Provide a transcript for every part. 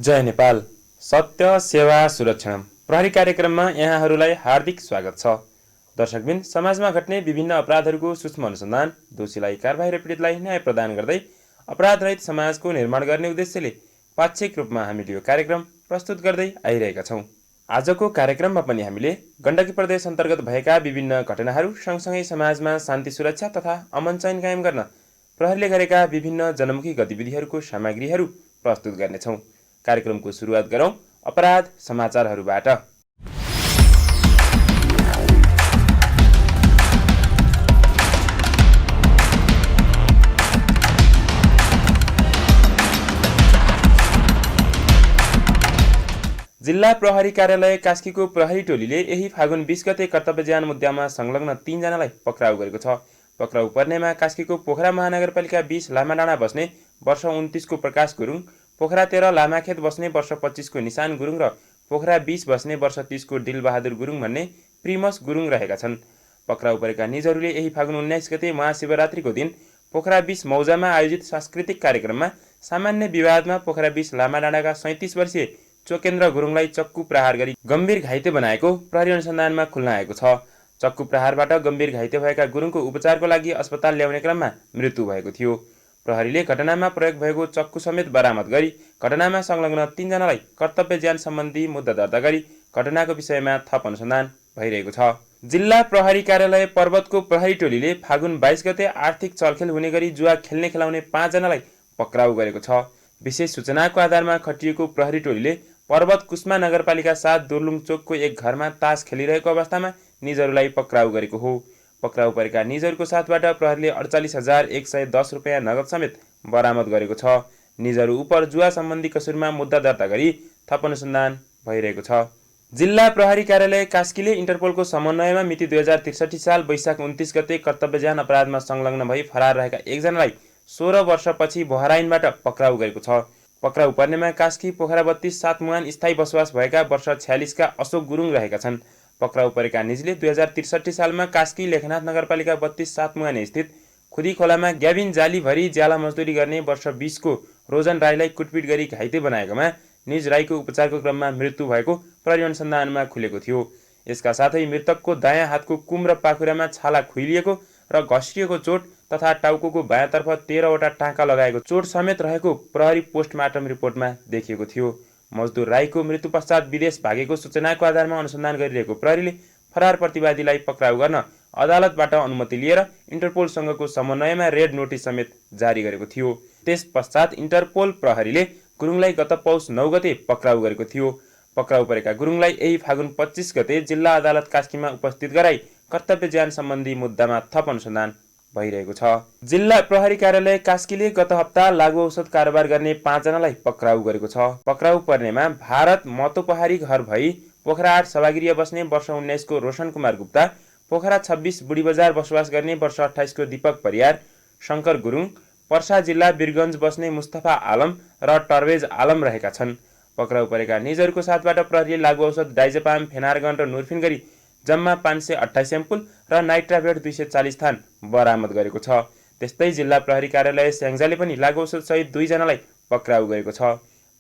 जय नेपाल। सत्य सेवा सुरक्षण प्रहरी कार्यक्रममा यहाँहरूलाई हार्दिक स्वागत छ। दर्शकबिन, समाजमा घट्ने विभिन्न अपराधहरूको सूक्ष्म अनुसन्धान, दोषीलाई कारबाही र पीडितलाई न्याय प्रदान गर्दै अपराधरहित समाजको निर्माण गर्ने उद्देश्यले पाक्षिक रूपमा हामीले यो कार्यक्रम प्रस्तुत गर्दै आइरहेका छौँ। आजको कार्यक्रममा पनि हामीले गण्डकी प्रदेश अन्तर्गत भएका विभिन्न घटनाहरू सँगसँगै समाजमा शान्ति सुरक्षा तथा अमन चयन कायम गर्न प्रहरीले गरेका विभिन्न जनमुखी गतिविधिहरूको सामग्रीहरू प्रस्तुत गर्नेछौँ। कार्यक्रमको सुरुवात गरौँ अपराध समाचारहरूबाट। जिल्ला प्रहरी कार्यालय कास्कीको प्रहरी टोलीले यही फागुन 20 गते कर्तव्यज्यान मुद्दामा संलग्न 3 जनालाई पक्राउ गरेको छ। पक्राउ पर्नेमा कास्कीको पोखरा महानगरपालिका 20 लामाडाँडा बस्ने वर्ष 29 को प्रकाश गुरुङ, पोखरा 13 लामाखेत बस्ने वर्ष 25 को निशान गुरुङ र पोखरा 20 बस्ने वर्ष 30 को दिलबहादुर गुरुङ भन्ने प्रिमस गुरुङ रहेका छन्। पक्राउ परेका निजहरूले यही फागुन 19 गते महाशिवरात्रिको दिन पोखरा 20 मौजामा आयोजित सांस्कृतिक कार्यक्रममा सामान्य विवादमा पोखरा 20 लामाडाँडाका 37 वर्षीय चोकेन्द्र गुरुङलाई चक्कु प्रहार गरी गम्भीर घाइते बनाएको प्रहरी अनुसन्धानमा खुल्न आएको छ। चक्कु प्रहारबाट गम्भीर घाइते भएका गुरुङको उपचारको लागि अस्पताल ल्याउने क्रममा मृत्यु भएको थियो। प्रहरीले घटनामा प्रयोग भएको चक्कु समेत बरामद गरी घटनामा संलग्न 3 जनालाई कर्तव्यज्यान सम्बन्धी मुद्दा दर्ता गरी घटनाको विषयमा थप अनुसन्धान भइरहेको छ। जिल्ला प्रहरी कार्यालय पर्वतको प्रहरी टोलीले फागुन 22 गते आर्थिक चलखेल हुने गरी जुवा खेलाउने 5 जनालाई पक्राउ गरेको छ। विशेष सूचनाको आधारमा खटिएको प्रहरी टोलीले पर्वत कुस्मा नगरपालिका 7 दुर्लुङ चोकको एक घरमा तास खेलिरहेको अवस्थामा निजहरूलाई पक्राउ गरेको हो। पक्राउ परेका निजहरूको साथबाट प्रहरीले 48,110 रुपियाँ नगद समेत बरामद गरेको छ। निजहरू उप जुवा सम्बन्धी कसुरमा मुद्दा दर्ता गरी थप अनुसन्धान भइरहेको छ। जिल्ला प्रहरी कार्यालय कास्कीले इन्टरपोलको समन्वयमा मिति 2063 साल वैशाख 29 गते कर्तव्यज्यान अपराधमा संलग्न भई फरार रहेका एकजनालाई 16 वर्षपछि बहराइनबाट पक्राउ गरेको छ। पक्राउ पर्नेमा कास्की पोखरा 32 सातमुहान स्थायी बसोबास भएका वर्ष 46 का अशोक गुरुङ रहेका छन्। पक्राउ परेका निजले 2063 सालमा कास्की लेखनाथ नगरपालिका 32 सातमुहान स्थित खुदी खोलामा ग्याबिन जाली भरी ज्याला मजदुरी गर्ने वर्ष 20 को रोजन राईलाई कुटपिट गरी घाइते बनाएकोमा निज राईको उपचारको क्रममा मृत्यु भएको प्रहरी अनुसन्धानमा खुलेको थियो। यसका साथै मृतकको दायाँ हातको कुम र पाखुरामा छाला खुइलिएको र घस्रिएको चोट तथा टाउको बायाँतर्फ 13वटा टाँका लगाएको चोट समेत रहेको प्रहरी पोस्टमार्टम रिपोर्टमा देखिएको थियो। मजदुर राईको मृत्यु पश्चात विदेश भागेको सूचनाको आधारमा अनुसन्धान गरिरहेको प्रहरीले फरार प्रतिवादीलाई पक्राउ गर्न अदालतबाट अनुमति लिएर इन्टरपोलसँगको समन्वयमा रेड नोटिस समेत जारी गरेको थियो। त्यस पश्चात इन्टरपोल प्रहरीले गुरुङलाई गत पौष 9 गते पक्राउ गरेको थियो। पक्राउ परेका गुरुङलाई यही फागुन 25 गते जिल्ला अदालत कास्कीमा उपस्थित गराई कर्तव्यज्यान सम्बन्धी मुद्दामा थप अनुसन्धान भइरहेको छ। जिल्ला प्रहरी कार्यालय कास्कीले गत हप्ता लागु औषध कारोबार गर्ने 5 जनालाई पक्राउ गरेको छ। पक्राउ पर्नेमा भारत महतो पहाडी घर भई पोखरा 8 सभागृह बस्ने वर्ष 19 को रोशन कुमार गुप्ता, पोखरा 26 बुढी बजार बसोबास गर्ने वर्ष 28 को दीपक परियार, शङ्कर गुरुङ, पर्सा जिल्ला वीरगञ्ज बस्ने मुस्तफा आलम र टर्वेज आलम रहेका छन्। पक्राउ परेका निजहरूको साथबाट प्रहरीले लागु औषध डाइजेपाम, फेनार्गन र नोर्फिन गरी जम्मा 528 एम्पुल र नाइट्राभेट 240 थान बरामद गरेको छ। त्यस्तै जिल्ला प्रहरी कार्यालय स्याङ्जाले पनि लागु औषध सहित 2 जनालाई पक्राउ गरेको छ।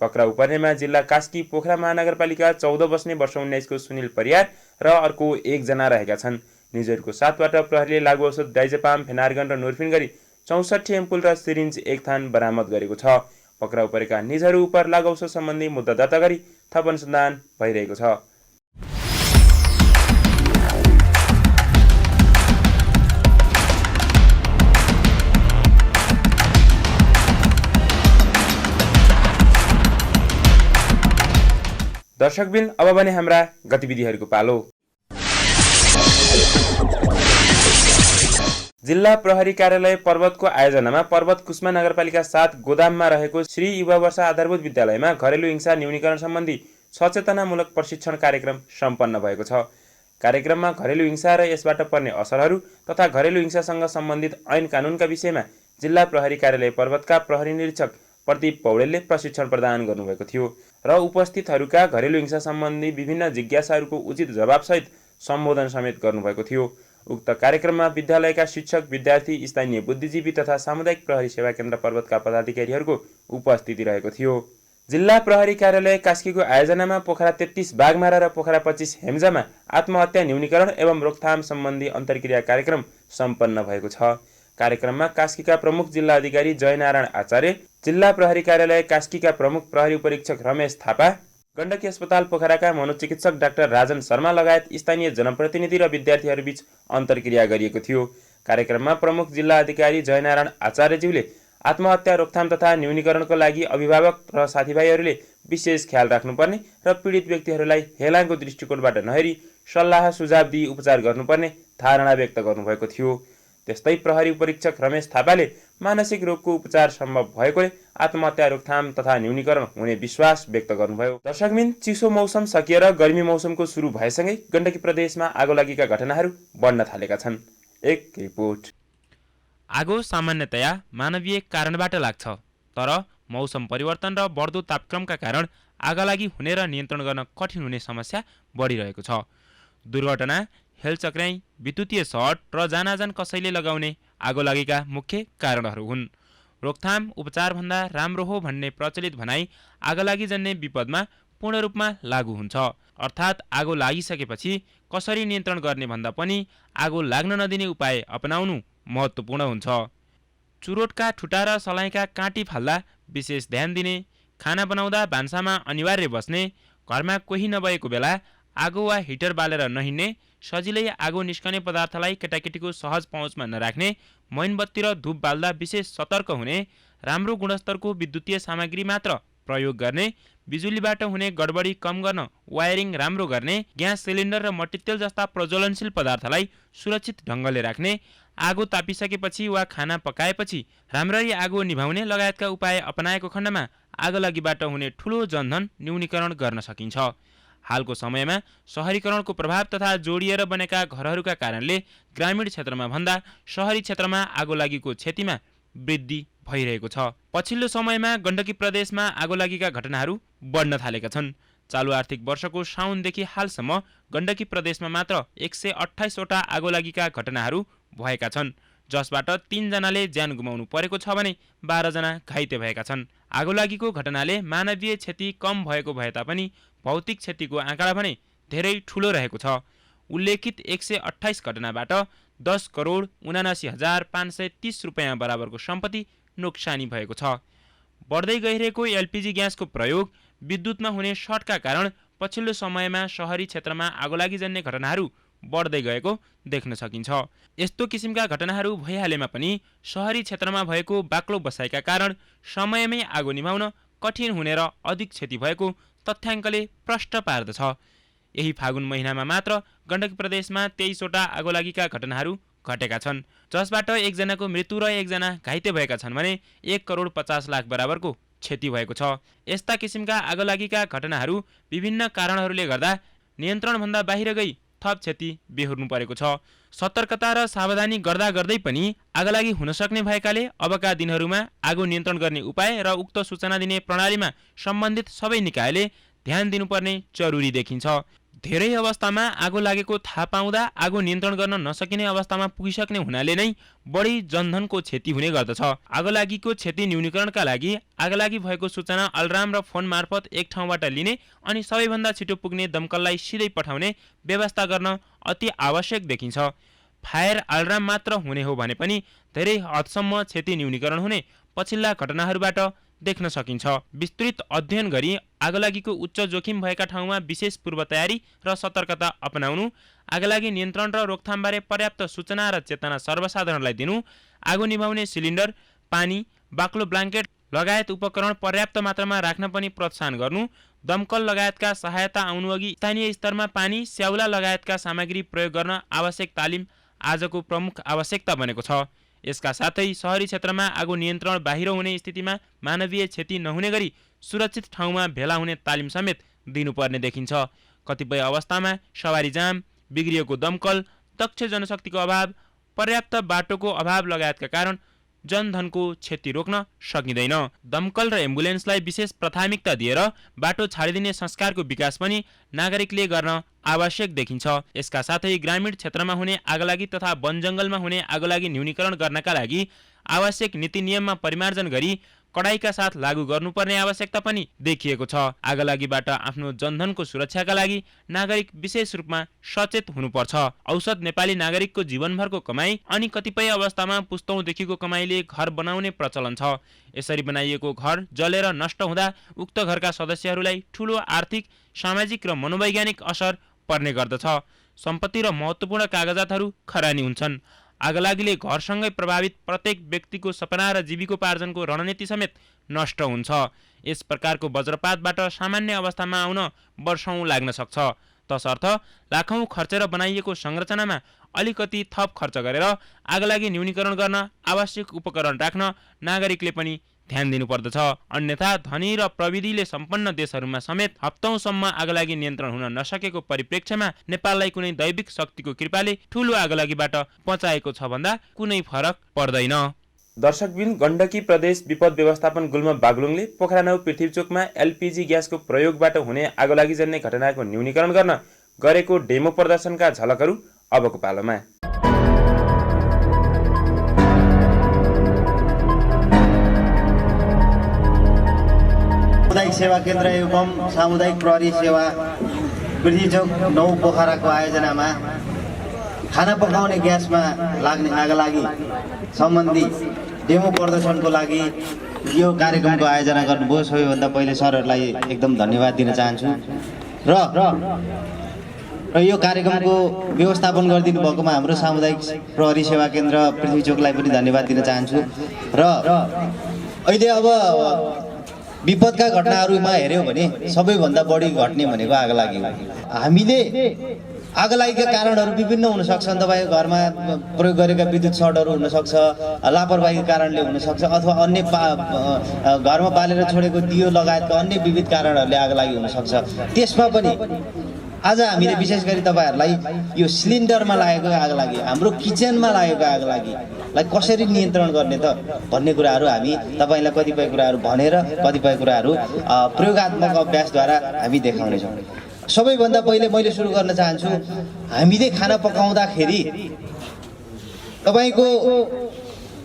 पक्राउ पर्नेमा जिल्ला कास्की पोखरा महानगरपालिका 14 बस्ने वर्ष 19 को सुनिल परियार र अर्को 1 जना रहेका छन्। निजहरूको साथबाट प्रहरीले लागु औषध डाइजेपाम, फेनार्गन र नोर्फिन गरी 64 एम्पुल र सिरिन्ज 1 थान बरामद गरेको छ। पक्राउ परेका निजहरू उप लागु औषध सम्बन्धी मुद्दा दर्ता गरी थप अनुसन्धान भइरहेको छ। दर्शकबिन, अब भने हाम्रा गतिविधिहरूको पालो। जिल्ला प्रहरी कार्यालय पर्वतको आयोजनामा पर्वत कुस्मा नगरपालिका 7 गोदाममा रहेको श्री युवा वर्ष आधारभूत विद्यालयमा घरेलु हिंसा न्यूनीकरण सम्बन्धी सचेतनामूलक प्रशिक्षण कार्यक्रम सम्पन्न भएको छ। कार्यक्रममा घरेलु हिंसा र यसबाट पर्ने असरहरू तथा घरेलु हिंसासँग सम्बन्धित ऐन कानुनका विषयमा जिल्ला प्रहरी कार्यालय पर्वतका प्रहरी निरीक्षक प्रदीप पौडेलले प्रशिक्षण प्रदान गर्नुभएको थियो र उपस्थितहरूका घरेलु हिंसा सम्बन्धी विभिन्न जिज्ञासाहरूको उचित जवाबसहित सम्बोधन समेत गर्नुभएको थियो। उक्त कार्यक्रममा विद्यालयका शिक्षक, विद्यार्थी, स्थानीय बुद्धिजीवी तथा सामुदायिक प्रहरी सेवा केन्द्र पर्वतका पदाधिकारीहरूको उपस्थिति रहेको थियो। जिल्ला प्रहरी कार्यालय कास्कीको आयोजनामा पोखरा 33 बागमारा र पोखरा 25 हेम्जामा आत्महत्या न्यूनीकरण एवं रोकथाम सम्बन्धी अन्तर्क्रिया कार्यक्रम सम्पन्न भएको छ। कार्यक्रममा कास्कीका प्रमुख जिल्ला अधिकारी जयनारायण आचार्य, जिल्ला प्रहरी कार्यालय कास्कीका प्रमुख प्रहरी उपरीक्षक रमेश थापा, गण्डकी अस्पताल पोखराका मनोचिकित्सक डाक्टर राजन शर्मा लगायत स्थानीय जनप्रतिनिधि र विद्यार्थीहरूबीच अन्तर्क्रिया गरिएको थियो। कार्यक्रममा प्रमुख जिल्ला अधिकारी जयनारायण आचार्यज्यूले आत्महत्या रोकथाम तथा न्यूनीकरणको लागि अभिभावक र साथीभाइहरूले विशेष ख्याल राख्नुपर्ने र पीडित व्यक्तिहरूलाई हेलाङको दृष्टिकोणबाट नहेरी सल्लाह सुझाव दिई उपचार गर्नुपर्ने धारणा व्यक्त गर्नुभएको थियो। त्यस्तै प्रहरी उपरीक्षक रमेश थापाले मानसिक रोगको उपचार सम्भव भएकोले आत्महत्या रोकथाम तथा न्यूनीकरण हुने विश्वास व्यक्त गर्नुभयो। दर्शकबिन, चिसो मौसम सकिएर गर्मी मौसमको सुरु भएसँगै गण्डकी प्रदेशमा आगोलागीका घटनाहरू बढ्न थालेका छन्। एक रिपोर्ट। आगो सामान्यतया मानवीय कारणबाट लाग्छ, तर मौसम परिवर्तन र बढ्दो तापक्रमका कारण आगलागी हुने र नियन्त्रण गर्न कठिन हुने समस्या बढिरहेको छ। दुर्घटना, हेलचक्र्याई, विद्युतीय सर्ट र जानाजान कसैले लगाउने आगोलागीका मुख्य कारणहरू हुन्। रोकथाम उपचारभन्दा राम्रो हो भन्ने प्रचलित भनाइ आगलागीजन्य विपदमा पूर्ण रूपमा लागू हुन्छ। अर्थात् आगो लागिसकेपछि कसरी नियन्त्रण गर्ने भन्दा पनि आगो लाग्न नदिने उपाय अपनाउनु महत्त्वपूर्ण हुन्छ। चुरोटका ठुटा र सलाइका काँटी फाल्दा विशेष ध्यान दिने, खाना बनाउँदा भान्सामा अनिवार्य बस्ने, घरमा कोही नभएको बेला आगो वा हिटर बालेर नहिँड्ने, सजिलै आगो निस्कने पदार्थलाई केटाकेटीको सहज पहुँचमा नराख्ने, मैनबत्ती र धूप बाल्दा विशेष सतर्क हुने, राम्रो गुणस्तरको विद्युतीय सामग्री मात्र प्रयोग गर्ने, बिजुलीबाट हुने गडबडी कम गर्न वायरिङ राम्रो गर्ने, ग्यास सिलिन्डर र मट्टीतेल जस्ता प्रज्वलनशील पदार्थलाई सुरक्षित ढङ्गले राख्ने, आगो तापिसकेपछि वा खाना पकाएपछि राम्ररी आगो निभाउने लगायतका उपाय अपनाएको खण्डमा आगलागीबाट हुने ठूलो जनधन न्यूनीकरण गर्न सकिन्छ। हालको समयमा शहरीकरणको प्रभाव तथा जोडिएर बनेका घरहरूका कारणले ग्रामीण क्षेत्रमा भन्दा शहरी क्षेत्रमा आगोलागीको क्षतिमा वृद्धि भइरहेको छ। पछिल्लो समयमा गण्डकी प्रदेशमा आगोलागीका घटनाहरू बढ्न थालेका छन्। चालु आर्थिक वर्षको साउनदेखि हालसम्म गण्डकी प्रदेशमा मात्र 128 वटा आगोलागीका घटनाहरू भएका छन्, जसबाट 3 जनाले ज्यान गुमाउनु परेको छ भने 12 जना घाइते भएका छन्। आगोलागीको घटनाले मानवीय क्षति कम भएको भए तापनि भौतिक क्षतिको आँकडा भने धेरै ठूलो रहेको छ। उल्लेखित 128 घटनाबाट 10 करोड 79,530 रुपैयाँ बराबरको सम्पत्ति नोक्सानी भएको छ। बढ्दै गइरहेको एलपीजी ग्यासको प्रयोग, विद्युतमा हुने सर्टका कारण पछिल्लो समयमा शहरी क्षेत्रमा आगोलागीजन्य घटनाहरू बढ्दै गएको देख्न सकिन्छ। यस्तो किसिमका घटनाहरू भइहालेमा पनि शहरी क्षेत्रमा भएको बाक्लो बसाइका कारण समयमै आगो निभाउन कठिन हुने र अधिक क्षति भएको तथ्याङ्कले प्रष्ट पार्दछ। यही फागुन महिनामा मात्र गण्डकी प्रदेशमा 23 वटा आगोलागीका घटनाहरू घटेका छन्, जसबाट 1 जनाको मृत्यु र 1 जना घाइते भएका छन् भने 1 करोड 50 लाख बराबरको क्षति भएको छ। यस्ता किसिमका आगोलागीका घटनाहरू विभिन्न कारणहरूले गर्दा नियन्त्रणभन्दा बाहिर गई थप क्षति बेहोर्नु परेको छ। सतर्कता र सावधानी गर्दा गर्दै पनि आगलागी हुन सक्ने भएकाले अबका दिनहरूमा आगो नियन्त्रण गर्ने उपाय र उक्त सूचना दिने प्रणालीमा सम्बन्धित सबै निकायले ध्यान दिनुपर्ने जरुरी देखिन्छ। धेरै अवस्थामा आगो लागेको थाहा पाउँदा आगो नियन्त्रण गर्न नसकिने अवस्थामा पुगिसक्ने हुनाले नै बढी जनधनको क्षति हुने गर्दछ। आगोलागीको क्षति न्यूनीकरणका लागि आगलागी भएको सूचना अलार्म र फोन मार्फत एक ठाउँबाट लिने अनि सबैभन्दा छिटो पुग्ने दमकललाई सिधै पठाउने व्यवस्था गर्न अति आवश्यक देखिन्छ। फायर अलार्म मात्र हुने हो भने पनि धेरै हदसम्म क्षति न्यूनीकरण हुने पछिल्ला घटनाहरूबाट देख्न सकिन्छ। विस्तृत अध्ययन गरी आगलागीको उच्च जोखिम भएका ठाउँमा विशेष पूर्व तयारी र सतर्कता अपनाउनु, आगलागी नियन्त्रण र रोकथामबारे पर्याप्त सूचना र चेतना सर्वसाधारणलाई दिनु, आगो निभाउने सिलिन्डर, पानी, बाक्लो ब्ल्याङ्केट लगायत उपकरण पर्याप्त मात्रामा राख्न पनि प्रोत्साहन गर्नु, दमकल लगायतका सहायता आउनुअघि स्थानीय स्तरमा पानी, स्याउला लगायतका सामग्री प्रयोग गर्न आवश्यक तालिम आजको प्रमुख आवश्यकता बनेको छ। यसका साथै शहरी क्षेत्रमा आगो नियन्त्रण बाहिर हुने स्थितिमा मानवीय क्षति नहुने गरी सुरक्षित ठाउँमा भेला हुने तालिम समेत दिनुपर्ने देखिन्छ। कतिपय अवस्थामा सवारी जाम, बिग्रिएको दमकल, दक्ष जनशक्तिको अभाव, पर्याप्त बाटोको अभाव लगायतका कारण जनधनको क्षति रोक्न सकिँदैन। दमकल र एम्बुलेन्सलाई विशेष प्राथमिकता दिएर बाटो छाडिदिने संस्कारको विकास पनि नागरिकले गर्न आवश्यक देखिन्छ। यसका साथै ग्रामीण क्षेत्रमा हुने आगलागी तथा वन जङ्गलमा हुने आगलागी न्यूनीकरण गर्नका लागि आवश्यक नीति नियममा परिमार्जन गरी कडाइका साथ लागू गर्नुपर्ने आवश्यकता पनि देखिएको छ। आगलागीबाट आफ्नो जनधनको सुरक्षाका लागि नागरिक विशेष रूपमा सचेत हुनुपर्छ। औसत नेपाली नागरिकको जीवनभरको कमाई अनि कतिपय अवस्थामा पुस्तौँदेखिको कमाइले घर बनाउने प्रचलन छ। यसरी बनाइएको घर जलेर नष्ट हुँदा उक्त घरका सदस्यहरूलाई ठूलो आर्थिक, सामाजिक र मनोवैज्ञानिक असर पर्ने गर्दछ। सम्पत्ति र महत्त्वपूर्ण कागजातहरू खरानी हुन्छन्। आगलागीले घरसँगै प्रभावित प्रत्येक व्यक्तिको सपना र जीविकोपार्जनको रणनीति समेत नष्ट हुन्छ। यस प्रकारको वज्रपातबाट सामान्य अवस्थामा आउन वर्षौं लाग्न सक्छ। तसर्थ लाखौं खर्चेर बनाइएको संरचनामा अलिकति थप खर्च गरेर आगलागी न्यूनीकरण गर्न आवश्यक उपकरण राख्न नागरिकले पनि ध्यान दिनुपर्दछ। अन्यथा धनी र प्रविधिले सम्पन्न देशहरूमा समेत हप्तौंसम्म आगलागी नियन्त्रण हुन नसकेको परिप्रेक्ष्यमा नेपाललाई कुनै दैविक शक्तिको कृपाले ठूलो आगलागीबाट बचाएको छ भन्दा कुनै फरक पर्दैन। दर्शकबिन, गण्डकी प्रदेश विपद व्यवस्थापन गुल्म बागलुङले पोखरा 9 पृथ्वीचोकमा एलपीजी ग्यासको प्रयोगबाट हुने आगोलागी जन्ने घटनाको न्यूनीकरण गर्न गरेको डेमो प्रदर्शनका झलकहरू अबको पालोमा। सामुदायिक सेवा केन्द्र एवं सामुदायिक प्रहरी सेवा पृथ्वीचोक 9 पोखराको आयोजनामा खाना पकाउने ग्यासमा लाग्ने आगलागी सम्बन्धी डेमो प्रदर्शनको लागि यो कार्यक्रमको आयोजना गर्नुभयो। सबैभन्दा पहिले सरहरूलाई एकदम धन्यवाद दिन चाहन्छु र यो कार्यक्रमको व्यवस्थापन गरिदिनु भएकोमा हाम्रो सामुदायिक प्रहरी सेवा केन्द्र पृथ्वीचोकलाई पनि धन्यवाद दिन चाहन्छु। र अहिले अब विपदका घटनाहरूमा हेऱ्यौँ भने सबैभन्दा बढी घट्ने भनेको आगलागी हो। हामीले आगलागीका कारणहरू विभिन्न हुन सक्छन्। तपाईँको घरमा प्रयोग गरेका विद्युत सर्टहरू हुनसक्छ, लापरवाहीको कारणले हुनसक्छ, अथवा अन्य घरमा बालेर छोडेको दियो लगायतका अन्य विविध कारणहरूले आगलागी हुनसक्छ। त्यसमा पनि आज हामीले विशेष गरी तपाईँहरूलाई यो सिलिन्डरमा लागेको आगलागी, हाम्रो किचनमा लागेको आगलागीलाई कसरी नियन्त्रण गर्ने त भन्ने कुराहरू हामी तपाईँलाई कतिपय कुराहरू भनेर कतिपय कुराहरू प्रयोगात्मक अभ्यासद्वारा हामी देखाउनेछौँ। सबैभन्दा पहिले मैले सुरु गर्न चाहन्छु, हामीले खाना पकाउँदाखेरि तपाईँको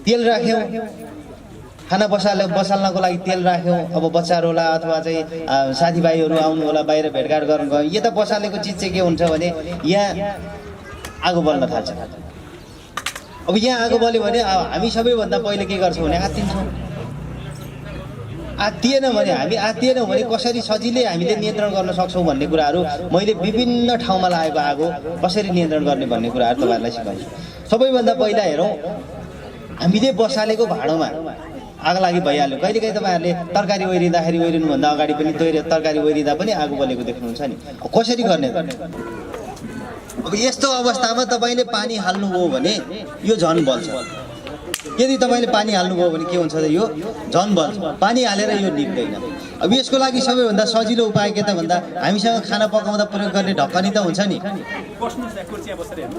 तेल राख्यौँ, खाना बसाल्नको लागि तेल राख्यौँ। अब बच्चाहरू होला अथवा चाहिँ साथीभाइहरू आउनु होला, बाहिर भेटघाट गर्नु गयो, यता बसालेको चिज चाहिँ के हुन्छ भने यहाँ आगो बल्न थाल्छ। अब यहाँ आगो बल्यो भने हामी सबैभन्दा पहिले के गर्छौँ भने आत्तिन्छौँ। आत्तिएन भने कसरी सजिलै हामीले नियन्त्रण गर्न सक्छौँ भन्ने कुराहरू मैले विभिन्न ठाउँमा लागेको आगो कसरी नियन्त्रण गर्ने भन्ने कुराहरू तपाईँहरूलाई सिकाउँछु। सबैभन्दा पहिला हेरौँ, हामीले बसालेको भाँडोमा आगलागी भइहाल्यो। कहिलेकाहीँ तपाईँहरूले तरकारी ओइरिँदाखेरि ओइरिनुभन्दा अगाडि पनि तरकारी ओइरिँदा पनि आगो बलेको देख्नुहुन्छ नि। कसरी गर्ने त? अब यस्तो अवस्थामा तपाईँले पानी हाल्नुभयो भने यो झन् बल्छ। यदि तपाईँले पानी हाल्नुभयो भने के हुन्छ त यो झन् बल्छ। पानी हालेर यो निप्दैन। अब यसको लागि सबैभन्दा सजिलो उपाय के त भन्दा हामीसँग खाना पकाउँदा प्रयोग गर्ने ढकनी त हुन्छ नि,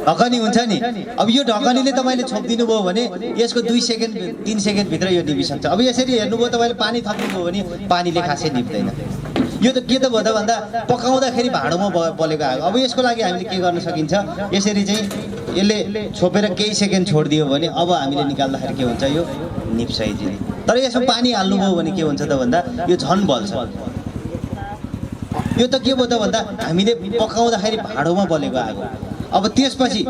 ढकनी हुन्छ नि। अब यो ढकनीले तपाईँले छोपिदिनु भयो भने यसको 2 सेकेन्ड 3 सेकेन्डभित्र यो निभिसक्छ। अब यसरी हेर्नुभयो तपाईँले पानी थप्नुभयो भने पानीले खासै निप्दैन। यो त के त भयो त भन्दा पकाउँदाखेरि भाँडोमा बलेको आगो। अब यसको लागि हामीले के गर्न सकिन्छ, यसरी चाहिँ यसले छोपेर केही सेकेन्ड छोडिदियो भने अब हामीले निकाल्दाखेरि के हुन्छ, यो निप्छ इजिली। तर यसमा पानी हाल्नुभयो भने के हुन्छ त भन्दा यो झन् बल्छ। यो त के भयो त भन्दा हामीले पकाउँदाखेरि भाँडोमा बलेको आगो। अब त्यसपछि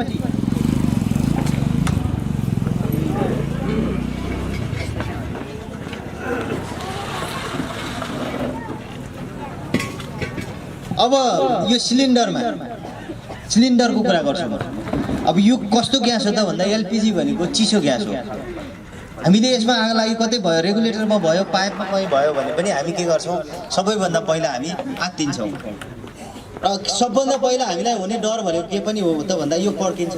अब यो सिलिन्डरको कुरा गर्छु म। अब यो कस्तो ग्यास हो त भन्दा एलपिजी भनेको चिसो ग्यास हो। हामीले यसमा आगलागी कतै भयो, रेगुलेटरमा भयो, पाइपमा कहीँ भयो भने पनि हामी के गर्छौँ, सबैभन्दा पहिला हामी आत्तिन्छौँ। र सबभन्दा पहिला हामीलाई हुने डर भनेको के पनि हो त भन्दा यो पड्किन्छ।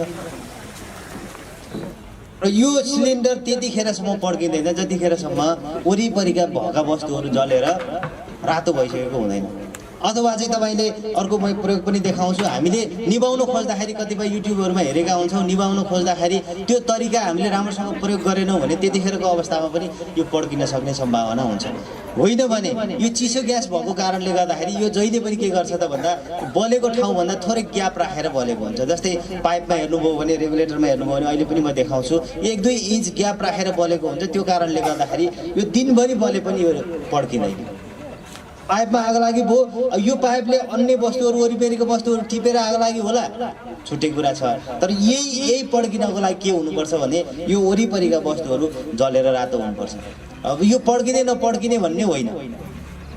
र यो सिलिन्डर त्यतिखेरसम्म पड्किँदैन जतिखेरसम्म वरिपरिका भएका वस्तुहरू जलेर रातो भइसकेको हुँदैन। अथवा चाहिँ तपाईँले अर्को म प्रयोग पनि देखाउँछु हामीले निभाउन खोज्दाखेरि कतिपय युट्युबहरूमा हेरेका हुन्छौँ निभाउन खोज्दाखेरि त्यो तरिका हामीले राम्रोसँग प्रयोग गरेनौँ भने त्यतिखेरको अवस्थामा पनि यो पड्किन सक्ने सम्भावना हुन्छ होइन भने यो चिसो ग्यास भएको कारणले गर्दाखेरि यो जहिले पनि के गर्छ त भन्दा बलेको ठाउँभन्दा थोरै ग्याप राखेर बलेको हुन्छ जस्तै पाइपमा हेर्नुभयो भने रेगुलेटरमा हेर्नुभयो भने अहिले पनि म देखाउँछु 1-2 इन्च ग्याप राखेर बलेको हुन्छ त्यो कारणले गर्दाखेरि यो दिनभरि बले पनि यो पड्किँदैन पाइपमा आग लागि भयो यो पाइपले अन्य वस्तुहरू वरिपरिको वस्तुहरू टिपेर आग लागि होला छुट्टै कुरा छ तर यही पड्किनको लागि के हुनुपर्छ भने यो वरिपरिका वस्तुहरू जलेर रातो हुनुपर्छ अब यो पड्किने नपड्किने भन्ने होइन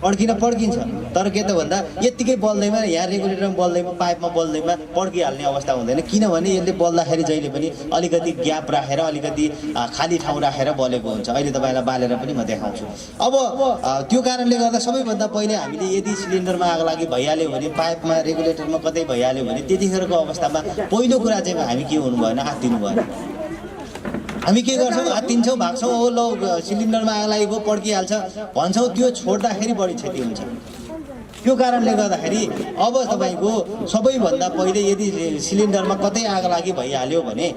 पड्किन्छ तर के त भन्दा यत्तिकै बल्दैमा यहाँ रेगुलेटरमा बल्दैमा पाइपमा बल्दैमा पड्किहाल्ने अवस्था हुँदैन किनभने यसले बल्दाखेरि जहिले पनि अलिकति ग्याप राखेर अलिकति खाली ठाउँ राखेर बलेको हुन्छ अहिले तपाईँलाई बालेर पनि म देखाउँछु अब त्यो कारणले गर्दा सबैभन्दा पहिले हामीले यदि सिलिन्डरमा आग लागि भइहाल्यो भने पाइपमा रेगुलेटरमा कतै भइहाल्यो भने त्यतिखेरको अवस्थामा पहिलो कुरा चाहिँ हामी के हुनु भएन आत्तिनु भएन हामी के गर्छौँ आत्तिन्छौँ भाग्छौँ हो ल सिलिन्डरमा आग लागेको पड्किहाल्छ भन्छौँ त्यो छोड्दाखेरि बढी क्षति हुन्छ त्यो कारणले गर्दाखेरि अब तपाईँको सबैभन्दा पहिले यदि सिलिन्डरमा कतै आग लागि भइहाल्यो भने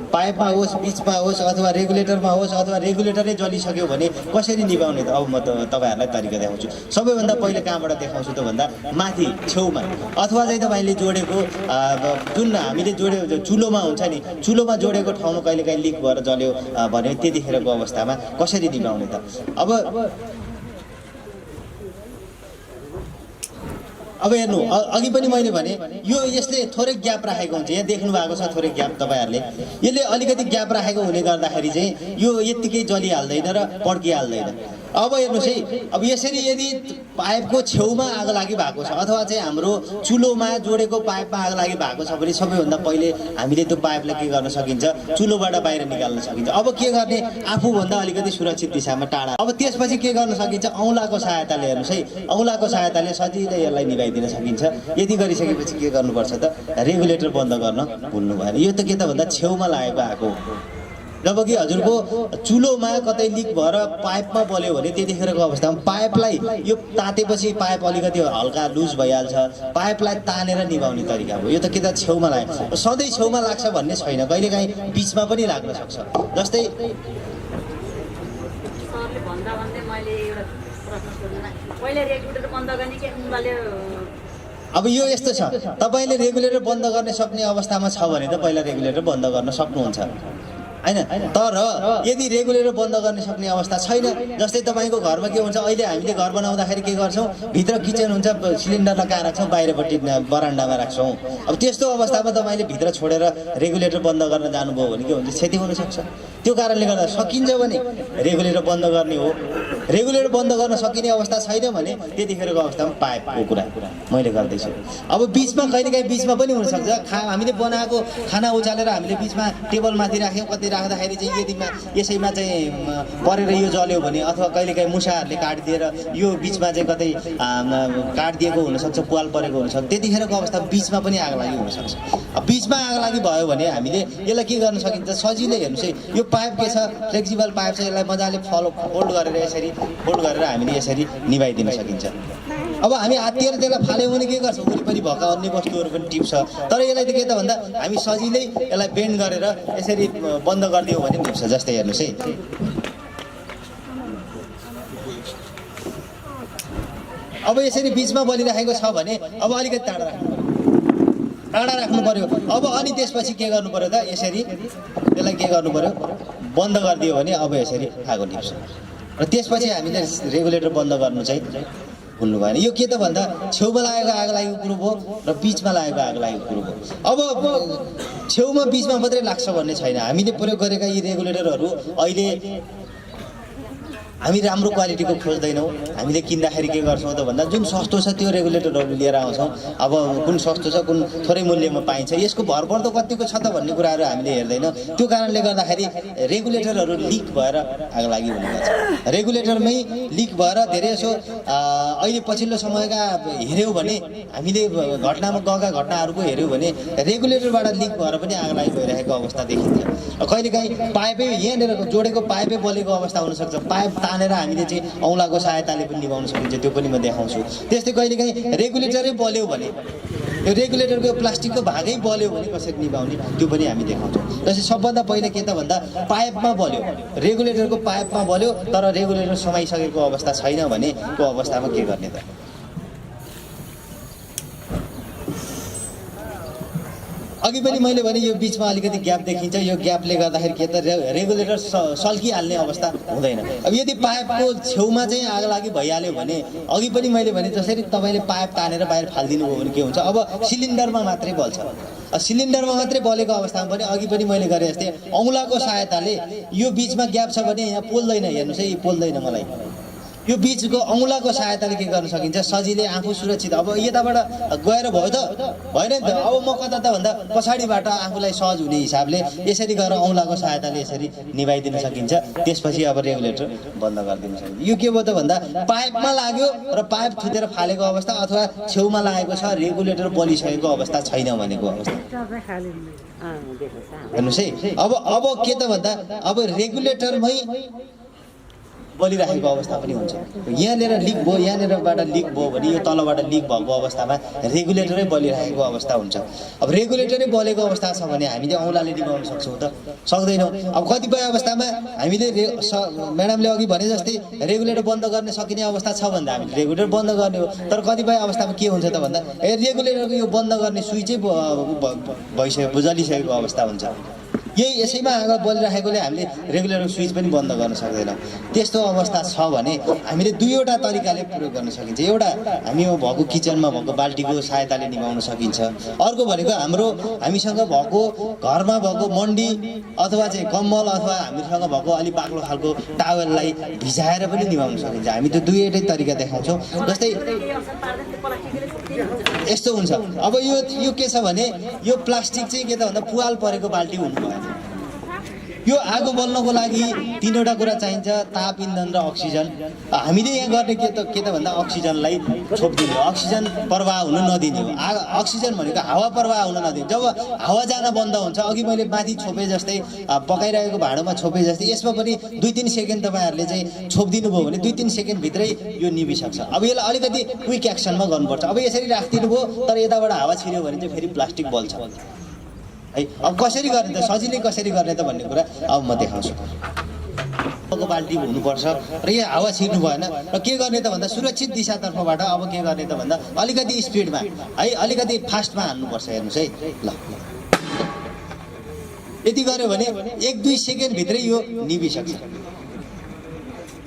पाइपमा होस् बिचमा होस् अथवा रेगुलेटरमा होस् अथवा रेगुलेटरै जलिसक्यो भने कसरी निभाउने त अब म तपाईँहरूलाई तरिका देखाउँछु सबैभन्दा पहिले कहाँबाट देखाउँछु त भन्दा माथि छेउमा अथवा चाहिँ तपाईँले जोडेको जुन हामीले जोडेको चुलोमा हुन्छ नि चुलोमा जोडेको ठाउँमा कहिलेकाहीँ लिक भएर जल्यो भने त्यतिखेरको अवस्थामा कसरी निभाउने त अब हेर्नु अघि पनि मैले भने यो यसले थोरै ग्याप राखेको हुन्छ यहाँ देख्नु भएको छ थोरै ग्याप तपाईँहरूले यसले अलिकति ग्याप राखेको हुने गर्दाखेरि चाहिँ यो यत्तिकै जलिहाल्दैन र पड्किहाल्दैन अब हेर्नुहोस् है अब यसरी यदि पाइपको छेउमा आग लागि भएको छ अथवा चाहिँ हाम्रो चुलोमा जोडेको पाइपमा आग लागि भएको छ भने सबैभन्दा पहिले हामीले त्यो पाइपलाई के गर्न सकिन्छ चुलोबाट बाहिर निकाल्न सकिन्छ अब के गर्ने आफूभन्दा अलिकति सुरक्षित दिशामा टाढा अब त्यसपछि के गर्न सकिन्छ औँलाको सहायताले हेर्नुहोस् है औँलाको सहायताले सजिलै यसलाई निभाइदिन सकिन्छ यदि गरिसकेपछि के गर्नुपर्छ त रेगुलेटर बन्द गर्न भुल्नु भएन यो त के त भन्दा छेउमा लागेको आगो जबकि हजुरको चुलोमा कतै लिक भएर पाइपमा बल्यो भने त्यतिखेरको अवस्थामा पाइपलाई यो तातेपछि पाइप अलिकति हल्का लुज भइहाल्छ पाइपलाई तानेर निभाउने तरिका हो यो त के त छेउमा लाग्छ सधैँ छेउमा लाग्छ भन्ने छैन कहिलेकाहीँ बिचमा पनि लाग्न सक्छ जस्तै अब यो यस्तो छ तपाईँले रेगुलेटर बन्द गर्ने सक्ने अवस्थामा छ भने त पहिला रेगुलेटर बन्द गर्न सक्नुहुन्छ हैन तर यदि रेगुलेटर बन्द गर्न सक्ने अवस्था छैन जस्तै तपाईँको घरमा के हुन्छ अहिले हामीले घर बनाउँदाखेरि के गर्छौँ भित्र किचन हुन्छ सिलिन्डरलाई कहाँ राख्छौँ बाहिरपट्टि बरान्डामा राख्छौँ अब त्यस्तो अवस्थामा तपाईँले भित्र छोडेर रेगुलेटर बन्द गर्न जानुभयो भने के हुन्छ क्षति हुनसक्छ त्यो कारणले गर्दा सकिन्छ भने रेगुलेटर बन्द गर्ने हो रेगुलेटर बन्द गर्न सकिने अवस्था छैन भने त्यतिखेरको अवस्थामा पाइपको कुरा मैले गर्दैछु अब बिचमा कहिलेकाहीँ बिचमा पनि हुनसक्छ हामीले बनाएको खाना उचालेर हामीले बिचमा टेबलमाथि राख्यौँ कतै राख्दाखेरि चाहिँ यदिमा यसैमा चाहिँ परेर यो जल्यो भने अथवा कहिलेकाहीँ मुसाहरूले काटिदिएर यो बिचमा चाहिँ कतै काटिदिएको हुनसक्छ पुवाल परेको हुनसक्छ त्यतिखेरको अवस्था बिचमा पनि आग लागि हुनसक्छ अब बिचमा आग लागि भयो भने हामीले यसलाई के गर्न सकिन्छ सजिलै हेर्नुहोस् है यो पाइप के छ फ्लेक्सिबल पाइप छ यसलाई मजाले फोल्ड गरेर यसरी फोल्ड गरेर हामीले यसरी निभाइदिन सकिन्छ अब हामी हात्तिएर त्यसलाई फाल्यौँ भने के गर्छ वरिपरि भएका अन्य वस्तुहरू पनि टिप्छ तर यसलाई त के त भन्दा हामी सजिलै यसलाई बेन्ड गरेर यसरी बन्द गरिदियौँ भने टिप्छ जस्तै हेर्नुहोस् है अब यसरी बिचमा बलिराखेको छ भने अब अलिकति टाढा राख्नु पर्यो अब अनि त्यसपछि के गर्नु पर्यो त यसरी त्यसलाई के गर्नु पर्यो बन्द गरिदियो भने अब यसरी आगो टिप्छ र त्यसपछि हामीले रेगुलेटर बन्द गर्नु चाहिँ भुल्नु भएन यो के त भन्दा छेउमा लागेको आग लागेको कुरो भयो र बिचमा लागेको आग लागेको कुरो भयो अब छेउमा बिचमा मात्रै लाग्छ भन्ने छैन हामीले प्रयोग गरेका यी रेगुलेटरहरू अहिले हामी राम्रो क्वालिटीको खोज्दैनौँ हामीले किन्दाखेरि के गर्छौँ त भन्दा जुन सस्तो छ त्यो रेगुलेटरहरू लिएर आउँछौँ अब कुन सस्तो छ कुन थोरै मूल्यमा पाइन्छ यसको भरपर्दो कतिको छ त भन्ने कुराहरू हामीले हेर्दैनौँ त्यो कारणले गर्दाखेरि रेगुलेटरहरू लिक भएर आग लागि हुने गर्छ रेगुलेटरमै लिक भएर धेरै यसो अहिले पछिल्लो समयका हेऱ्यौँ भने हामीले घटनामा गएका घटनाहरूको हेऱ्यौँ भने रेगुलेटरबाट लिक भएर पनि आग लागि भइरहेको अवस्था देखिन्छ कहिलेकाहीँ पाइपै यहाँनिर जोडेको पाइपै बलेको अवस्था हुनसक्छ पाइप तानेर हामीले चाहिँ औँलाको सहायताले पनि निभाउन सकिन्छ, त्यो पनि म देखाउँछु। त्यस्तै कहिलेकाहीँ रेगुलेटरै बल्यो भने, यो रेगुलेटरको प्लास्टिकको भागै बल्यो भने कसरी निभाउने त्यो पनि हामी देखाउँछौँ। जस्तै सबभन्दा पहिला के त भन्दा पाइपमा बल्यो, रेगुलेटरको पाइपमा बल्यो तर रेगुलेटर समाइसकेको अवस्था छैन भने त्यो अवस्थामा के गर्ने त? अघि पनि मैले भने यो बिचमा अलिकति ग्याप देखिन्छ, यो ग्यापले गर्दाखेरि के त रेगुलेटर सल्किहाल्ने अवस्था हुँदैन। अब यदि पाइपको छेउमा चाहिँ आग लागि भइहाल्यो भने अघि पनि मैले भने जसरी तपाईँले पाइप तानेर बाहिर फालिदिनु भयो भने के हुन्छ, अब सिलिन्डरमा मात्रै बल्छ। सिलिन्डरमा मात्रै बलेको अवस्थामा पनि अघि पनि मैले गरे जस्तै औँलाको सहायताले यो बिचमा ग्याप छ भने यहाँ पोल्दैन, हेर्नुहोस् है, पोल्दैन मलाई। यो बिचको औँलाको सहायताले के गर्न सकिन्छ, सजिलै आफू सुरक्षित। अब यताबाट गएर भयो त भएन नि त, अब म कता त भन्दा पछाडिबाट आफूलाई सहज हुने हिसाबले यसरी गएर औँलाको सहायताले यसरी निभाइदिन सकिन्छ। त्यसपछि अब रेगुलेटर बन्द गरिदिन सकिन्छ। यो के भयो त भन्दा पाइपमा लाग्यो र पाइप थुतेर फालेको अवस्था अथवा छेउमा लागेको छ, रेगुलेटर बलिसकेको अवस्था छैन भनेको अवस्था। हेर्नुहोस् है, अब के त भन्दा अब रेगुलेटरमै बलिरहेको अवस्था पनि हुन्छ। यहाँनिर लिक भयो, यहाँनिरबाट लिक भयो भने यो तलबाट लिक भएको अवस्थामा रेगुलेटरै बलिरहेको अवस्था हुन्छ। अब रेगुलेटरै बलेको अवस्था छ भने हामीले औँलाले निभाउन सक्छौँ त? सक्दैनौँ। अब कतिपय अवस्थामा हामीले म्याडमले अघि भने जस्तै रेगुलेटर बन्द गर्ने सकिने अवस्था छ भन्दा हामीले रेगुलेटर बन्द गर्ने हो। तर कतिपय अवस्थामा के हुन्छ त भन्दा रेगुलेटरको यो बन्द गर्ने स्विचै भइसकेको जलिसकेको अवस्था हुन्छ। यही यसैमा आगो बलिरहेकोले हामीले रेगुलेटर स्विच पनि बन्द गर्न सक्दैनौँ। त्यस्तो अवस्था छ भने हामीले दुईवटा तरिकाले प्रयोग गर्न सकिन्छ। एउटा हामी भएको किचनमा भएको बाल्टीको सहायताले निभाउन सकिन्छ। अर्को भनेको हामीसँग भएको घरमा भएको मन्डी अथवा चाहिँ कम्बल अथवा हामीसँग भएको अलिक बाक्लो खालको टावेललाई भिजाएर पनि निभाउन सकिन्छ। हामी त्यो दुईवटै तरिका देखाउँछौँ। जस्तै यस्तो हुन्छ, अब यो के छ भने यो प्लास्टिक चाहिँ के त भन्दा पुवाल परेको बाल्टी हुनु भएन। यो आगो बल्नको लागि तीनवटा कुरा चाहिन्छ, ताप, इन्धन र अक्सिजन। हामीले यहाँ गर्ने के त भन्दा अक्सिजनलाई छोपिदिने हो, अक्सिजन प्रवाह हुन नदिने हो। अक्सिजन भनेको हावा प्रवाह हुन नदिने। जब हावा जान बन्द हुन्छ, अघि मैले माथि छोपे जस्तै पकाइरहेको भाँडोमा छोपे जस्तै यसमा पनि 2-3 सेकेन्ड तपाईँहरूले चाहिँ छोपिदिनु भयो भने 2-3 सेकेन्डभित्रै यो निभिसक्छ। अब यसलाई अलिकति क्विक एक्सनमा गर्नुपर्छ। अब यसरी राखिदिनु भयो तर यताबाट हावा छिर्यो भने चाहिँ फेरि प्लास्टिक बल्छ है। अब कसरी गर्ने त, सजिलै कसरी गर्ने त भन्ने कुरा अब म देखाउँछु। बाल्टी हुनुपर्छ र यो हावा छिर्नु भएन र के गर्ने त भन्दा सुरक्षित दिशातर्फबाट अब के गर्ने त भन्दा अलिकति स्पिडमा है, अलिकति फास्टमा हान्नुपर्छ। हेर्नुहोस् है, ल यति गर्यो भने 1-2 सेकेन्डभित्रै यो निभिसक्छ।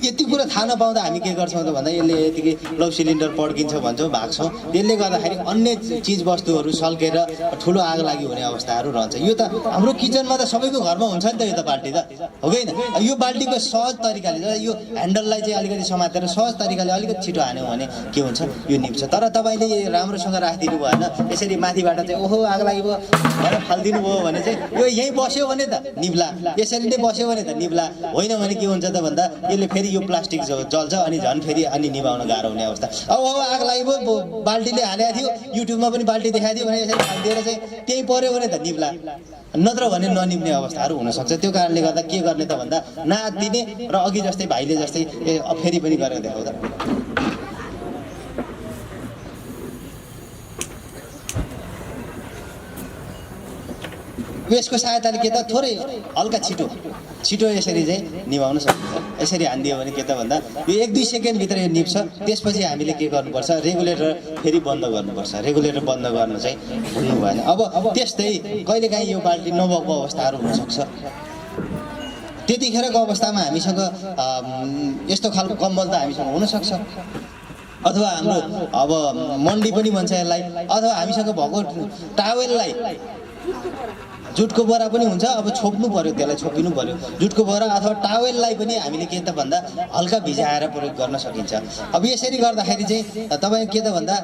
यति कुरा थाहा नपाउँदा हामी के गर्छौँ त भन्दा यसले यतिकै लौ सिलिन्डर पड्किन्छ भन्छौँ, भाग्छौँ। त्यसले गर्दाखेरि अन्य चिजवस्तुहरू सल्केर ठुलो आग लागि हुने अवस्थाहरू रहन्छ। यो त हाम्रो किचनमा त सबैको घरमा हुन्छ नि त, यो त बाल्टी त हो कि होइन? यो बाल्टीको सहज तरिकाले यो ह्यान्डललाई चाहिँ अलिकति समातेर सहज तरिकाले अलिकति छिटो हान्यो भने के हुन्छ, यो निप्छ। तर तपाईँले राम्रोसँग राखिदिनु भएन, यसरी माथिबाट चाहिँ ओहो आग लागि भयो भनेर फालिदिनु भयो भने चाहिँ यो यहीँ बस्यो भने त निब्ला, यसरी नै बस्यो भने त निब्ला। होइन भने के हुन्छ त भन्दा यसले फेरि यो प्लास्टिक जल्छ अनि झन् फेरि अनि निभाउन गाह्रो हुने अवस्था। अब आग लागेको बाल्टीले हालेको थियो, युट्युबमा पनि बाल्टी देखाइदियो भने यसरी हालिदिएर चाहिँ त्यहीँ पऱ्यो भने त निब्ला, नत्र भने ननिब्ने अवस्थाहरू हुनसक्छ। त्यो कारणले गर्दा के गर्ने त भन्दा नआत्तिने र अघि जस्तै भाइले जस्तै फेरि पनि गरेर देखाउँदा यसको सहायताले के त थोरै हल्का छिटो यसरी चाहिँ निभाउन सकिन्छ। यसरी हानिदियो भने के त भन्दा यो 1-2 सेकेन्डभित्र यो निप्छ। त्यसपछि हामीले के गर्नुपर्छ, रेगुलेटर फेरि बन्द गर्नुपर्छ। रेगुलेटर बन्द गर्न चाहिँ भुल्नु भएन। अब त्यस्तै कहिलेकाहीँ यो बाल्टी नभएको अवस्थाहरू हुनसक्छ। त्यतिखेरको अवस्थामा हामीसँग यस्तो खालको कम्बल त हामीसँग हुनसक्छ, अथवा हाम्रो अब मन्डी पनि भन्छ यसलाई, अथवा हामीसँग भएको टावेललाई जुटको बोरा पनि हुन्छ। अब छोप्नु पर्यो, त्यसलाई छोपिनु पर्यो। जुटको बोरा अथवा टावेललाई पनि हामीले के त भन्दा हल्का भिजाएर प्रयोग गर्न सकिन्छ। अब यसरी गर्दाखेरि चाहिँ तपाईँ के त भन्दा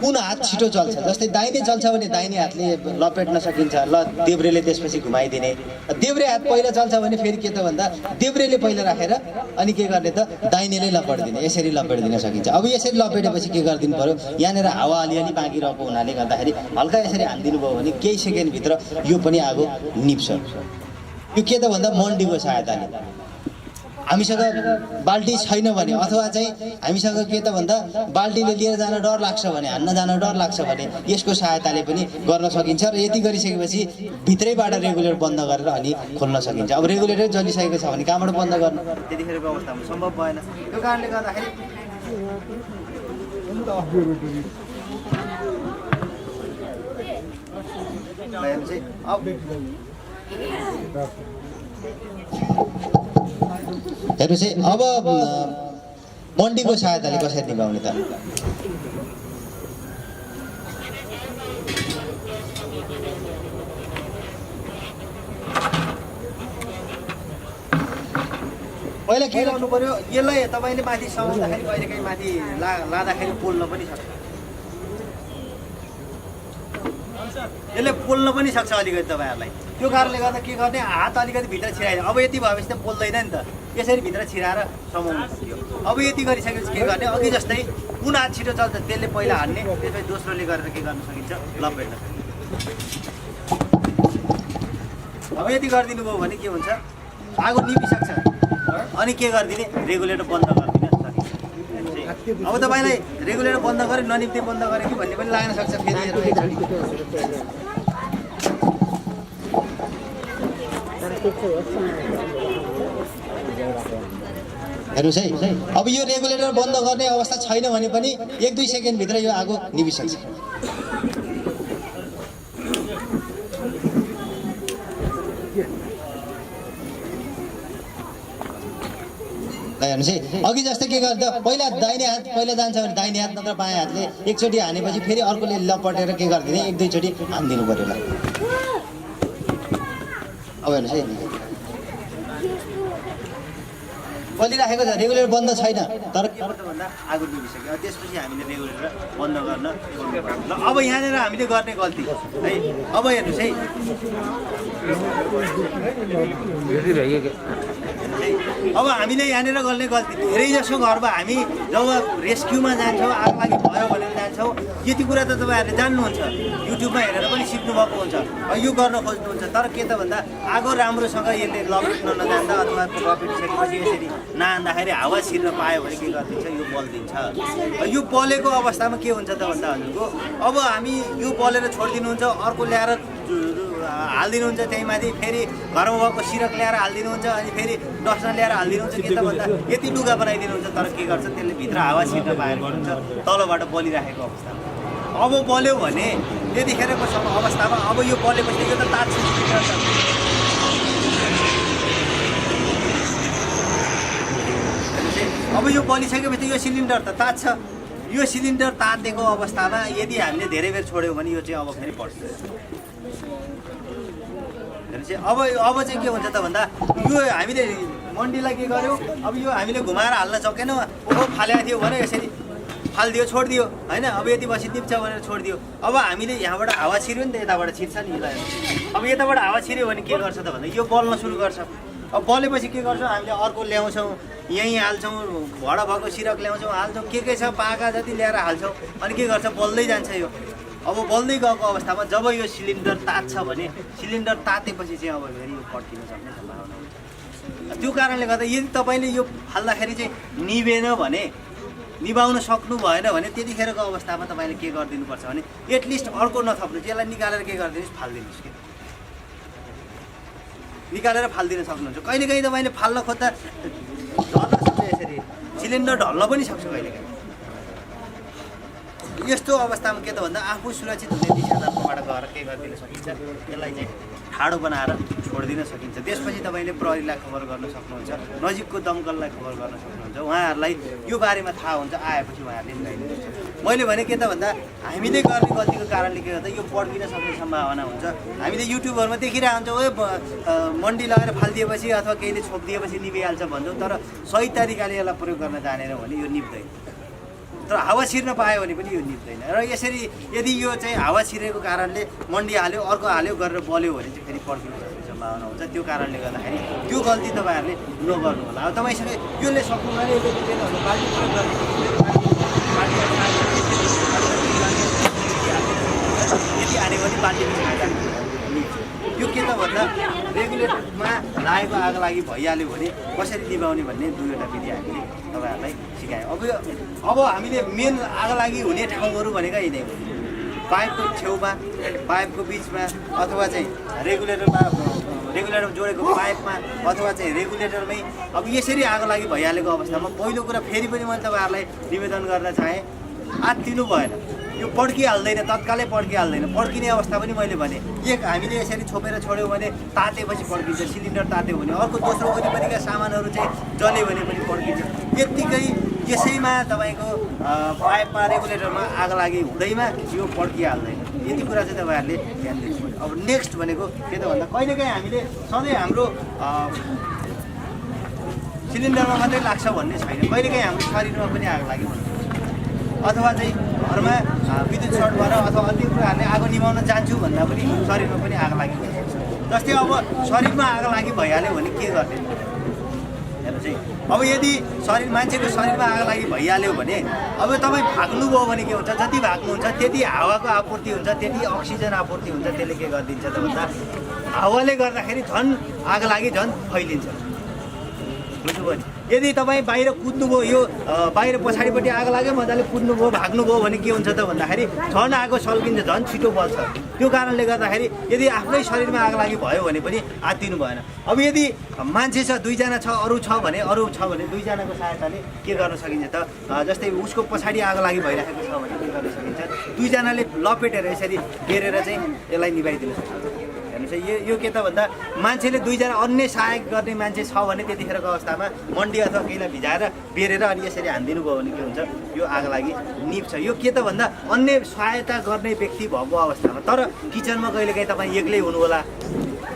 कुन हात छिटो चल्छ, जस्तै दाहिने चल्छ भने दाहिने हातले लपेट्न सकिन्छ। ल देब्रेले त्यसपछि घुमाइदिने। देब्रे हात पहिला चल्छ भने फेरि के त भन्दा देब्रेले पहिला राखेर अनि के गर्ने त दाहिनेले लपेटिदिने, यसरी लपेटिदिन सकिन्छ। अब यसरी लपेटेपछि के गरिदिनु पर्यो, यहाँनिर हावा अलिअलि बाँकी रहेको हुनाले गर्दाखेरि हल्का यसरी हानिदिनु भयो भने केही सेकेन्डभित्र यो पनि आगो निप्छ। यो के त भन्दा मन्डीको सहायताले हामीसँग बाल्टी छैन भने अथवा चाहिँ हामीसँग के त भन्दा बाल्टीले लिएर जान डर लाग्छ भने, हान्न जान डर लाग्छ भने यसको सहायताले पनि गर्न सकिन्छ र यति गरिसकेपछि भित्रैबाट रेगुलेटर बन्द गरेर अनि खोल्न सकिन्छ। अब रेगुलेटर जलिसकेको छ भने कहाँबाट बन्द गर्न, त्यतिखेरको अवस्थामा सम्भव भएन। त्यो कारणले गर्दाखेरि हेर्नुहोस् है, अब मन्डीको सहायताले कसरी निभाउने त? पहिला के गर्नु पर्यो, यसलाई तपाईँले माथि समाउँदाखेरि कहिलेकाहीँ माथि लाँदाखेरि पोल्न पनि सक्छ, यसले पोल्न पनि सक्छ अलिकति तपाईँहरूलाई। त्यो कारणले गर्दा के गर्ने, हात अलिकति भित्र छिराइदियो। अब यति भएपछि त पोल्दैन नि त, यसरी भित्र छिराएर समाउनु सक्यो। अब यति गरिसकेपछि के गर्ने, अघि जस्तै कुन हात छिटो चल्छ त्यसले पहिला हान्ने, त्यसपछि दोस्रोले गरेर के गर्न सकिन्छ, लपेट्न सकिन्छ। अब यति गरिदिनु भयो भने के हुन्छ, आगो निभिसक्छ। अनि के गरिदिने, रेगुलेटर बन्द गरिदिन सकिन्छ। अब तपाईँलाई रेगुलेटर बन्द गरे ननिप्ते बन्द गरे कि भन्ने पनि लाग्न सक्छ। फेरि हेर्नुहोस् है, अब यो रेगुलेटर बन्द गर्ने अवस्था छैन भने पनि 1-2 सेकेन्डभित्र यो आगो निभिसक्छ। हेर्नुहोस् है, अघि जस्तै के गर्दा पहिला दाहिने हात पहिला जान्छ भने दाहिने हात नत्र बायाँ हातले एकचोटि हानेपछि फेरि अर्कोले लपटेर के गरिदिने, 1-2 चोटि हानिदिनु पर्यो ल। अब हेर्नुहोस् है, बलिराखेको छ, रेगुलेटर बन्द छैन, तर के गर्छ भन्दा आगो निभिसक्यो। त्यसपछि हामीले रेगुलेटर बन्द गर्न ल। अब यहाँनिर हामीले गर्ने गल्ती है, अब हेर्नुहोस् है, अब हामीले यहाँनिर गर्ने गल्ती, धेरै जसो घरमा हामी जब रेस्क्युमा जान्छौँ, आग लागि भयो भनेर जान्छौँ, यति कुरा त तपाईँहरूले जान्नुहुन्छ, युट्युबमा हेरेर पनि सिक्नुभएको हुन्छ, यो गर्न खोज्नुहुन्छ। तर के त भन्दा आगो राम्रोसँग यसले लपेट्न नजान्दा अथवा लपेटिसकेपछि यसरी नहान्दाखेरि हावा छिर्न पायो भने के गरिदिन्छ, यो बल्दिन्छ। यो बलेको अवस्थामा के हुन्छ त भन्दा हजुरको, अब हामी यो बलेर छोडिदिनुहुन्छ, अर्को ल्याएर हालिदिनुहुन्छ त्यही माथि, फेरि घरमा भएको सिरक ल्याएर हालिदिनुहुन्छ, अनि फेरि डस्टन ल्याएर हालिदिनुहुन्छ। के त भन्दा यति लुगा बनाइदिनुहुन्छ, तर के गर्छ, त्यसले भित्र हावा छिर्न पाएको हुन्छ तलबाट बलिराखेको अवस्थामा। अब बल्यो भने त्यतिखेरको अवस्थामा अब यो बलेपछि यो त तात्छ। अब यो बलिसकेपछि यो सिलिन्डर त तात्छ। यो सिलिन्डर तातेको अवस्थामा यदि हामीले धेरै बेर छोड्यौँ भने यो चाहिँ अब फेरि पड्छ। अब चाहिँ के हुन्छ त भन्दा यो हामीले मन्डीलाई के गर्यो, अब यो हामीले घुमाएर हाल्न सकेनौँ, फालेको थियो भने यसरी फालिदियो, छोडिदियो होइन। अब यति बसी निप्छ भनेर छोडिदियो। अब हामीले यहाँबाट हावा छिर्यो नि त, यताबाट छिर्छ नि यसलाई। अब यताबाट हावा छिर्यो भने के गर्छ त भन्दा यो बल्न सुरु गर्छ। अब बलेपछि के गर्छौँ, हामीले अर्को ल्याउँछौँ, यहीँ हाल्छौँ, भडा भएको सिरक ल्याउँछौँ, हाल्छौँ, के छ पाका जति ल्याएर हाल्छौँ, अनि के गर्छ, बल्दै जान्छ यो। अब बल्दै गएको अवस्थामा जब यो सिलिन्डर तात्छ भने, सिलिन्डर तातेपछि चाहिँ अब फेरि यो पड्किन सक्ने सम्भावना हुन्छ। त्यो कारणले गर्दा यदि तपाईँले यो फाल्दाखेरि चाहिँ निभेन भने, निभाउन सक्नु भएन भने त्यतिखेरको अवस्थामा तपाईँले के गरिदिनुपर्छ भने एटलिस्ट अर्को नथप्नुहोस्, यसलाई निकालेर के गरिदिनुहोस्, फालिदिनुहोस्। कि निकालेर फालिदिन सक्नुहुन्छ। कहिलेकाहीँ तपाईँले फाल्न खोज्दा ढल्न सक्छ, यसरी सिलिन्डर ढल्न पनि सक्छ कहिलेकाहीँ। यस्तो अवस्थामा के त भन्दा आफू सुरक्षित हुने दिशातर्फबाट गएर के गरिदिन सकिन्छ, यसलाई चाहिँ ठाडो बनाएर छोडिदिन सकिन्छ। त्यसपछि तपाईँले प्रहरीलाई खबर गर्न सक्नुहुन्छ, नजिकको दमकललाई खबर गर्न सक्नुहुन्छ। उहाँहरूलाई यो बारेमा थाहा हुन्छ, आएपछि उहाँहरूले मिलाइदिनुहुन्छ। मैले भने के त भन्दा हामीले गर्ने गल्तीको कारणले के गर्दा यो पड्किन सक्ने सम्भावना हुन्छ। हामीले युट्युबहरूमा देखिरहेको हुन्छौँ, मन्डी लगाएर फालिदिएपछि अथवा केहीले छोपिदिएपछि निभिहाल्छ भन्छौँ, तर सही तरिकाले यसलाई प्रयोग गर्न जानेन भने यो निप्दैन। तर हावा छिर्न पायो भने पनि यो निप्दैन। र यसरी यदि यो चाहिँ हावा छिरेको कारणले मन्डी हाल्यो, अर्को हाल्यो गरेर बल्यो भने चाहिँ फेरि पड्किन सक्ने सम्भावना हुन्छ। त्यो कारणले गर्दाखेरि त्यो गल्ती तपाईँहरूले नगर्नु होला। अब तपाईँसँग यसले सक्नु भने यसले दिँदैन भने बाल्टी प्रयोग गर्ने, यदि हाल्यो भने बाल्टी यो के त भन्दा रेगुलेटरमा लागेको आगो लागि भइहाल्यो भने कसरी निभाउने भन्ने दुईवटा विधि हामीले तपाईँहरूलाई सिकायौँ। अब हामीले मेन आगो लागि हुने ठाउँहरू भनेका यिनै हो, पाइपको छेउमा, पाइपको बिचमा, अथवा चाहिँ रेगुलेटरमा जोडेको पाइपमा, अथवा चाहिँ रेगुलेटरमै। अब यसरी आगो लागि भइहालेको अवस्थामा पहिलो कुरा फेरि पनि मैले तपाईँहरूलाई निवेदन गर्न चाहेँ, आत्तिनु भएन। यो पड्किहाल्दैन, तत्कालै पड्किहाल्दैन। पड्किने अवस्था पनि मैले भने हामीले यसरी छोपेर छोड्यौँ भने तातेपछि पड्किन्छ, सिलिन्डर तात्यो भने। अर्को दोस्रो वरिपरिका सामानहरू चाहिँ जल्यो भने पनि पड्किन्छ। यत्तिकै यसैमा तपाईँको पाइपमा रेगुलेटरमा आगो लागि हुँदैमा यो पड्किहाल्दैन। यति कुरा चाहिँ तपाईँहरूले ध्यान दिनु पर्यो। अब नेक्स्ट भनेको के त भन्दा कहिलेकाहीँ हामीले सधैँ हाम्रो सिलिन्डरमा मात्रै लाग्छ भन्ने छैन, कहिलेकाहीँ हाम्रो शरीरमा पनि आगो लागि हुन्छ, अथवा चाहिँ घरमा विद्युत सर्ट भएर अथवा अन्य कुराहरूले आगो निभाउन जान्छु भन्दा पनि शरीरमा पनि आगो लागि भइहाल्छ। जस्तै अब शरीरमा आगो लागि भइहाल्यो भने के गर्ने हेर्नु चाहिँ, अब यदि मान्छेको शरीरमा आगो लागि भइहाल्यो भने अब तपाईँ भाग्नुभयो भने के हुन्छ, जति भाग्नुहुन्छ त्यति हावाको आपूर्ति हुन्छ, त्यति अक्सिजन आपूर्ति हुन्छ। त्यसले के गरिदिन्छ त भन्दा हावाले गर्दाखेरि झन् आगो लागि झन् फैलिन्छ। बुझ्नुभयो नि? यदि तपाईँ बाहिर कुद्नुभयो, यो बाहिर पछाडिपट्टि आगो लाग्यो, मजाले कुद्नुभयो, भाग्नुभयो भने के हुन्छ त भन्दाखेरि झन् आगो सल्किन्छ, झन् छिटो बल्छ। त्यो कारणले गर्दाखेरि यदि आफ्नै शरीरमा आगो लागि भयो भने पनि आत्तिनु भएन। अब यदि मान्छे छ, दुईजना छ, अरू छ भने दुईजनाको सहायताले के गर्न सकिन्छ त, जस्तै उसको पछाडि आगो लागि भइरहेको छ भने के गर्न सकिन्छ, दुईजनाले लपेटेर यसरी बेरेर चाहिँ यसलाई निभाइदिनु सकिन्छ। यो के त भन्दा मान्छेले दुईजना अन्य सहायक गर्ने मान्छे छ भने त्यतिखेरको अवस्थामा मन्डी अथवा केहीलाई भिजाएर बेरेर अनि यसरी हानिदिनु भयो भने के हुन्छ, यो आगो लागि निप्छ। यो के त भन्दा अन्य सहायता गर्ने व्यक्ति भएको अवस्थामा। तर किचनमा कहिलेकाहीँ तपाईँ एक्लै हुनु होला,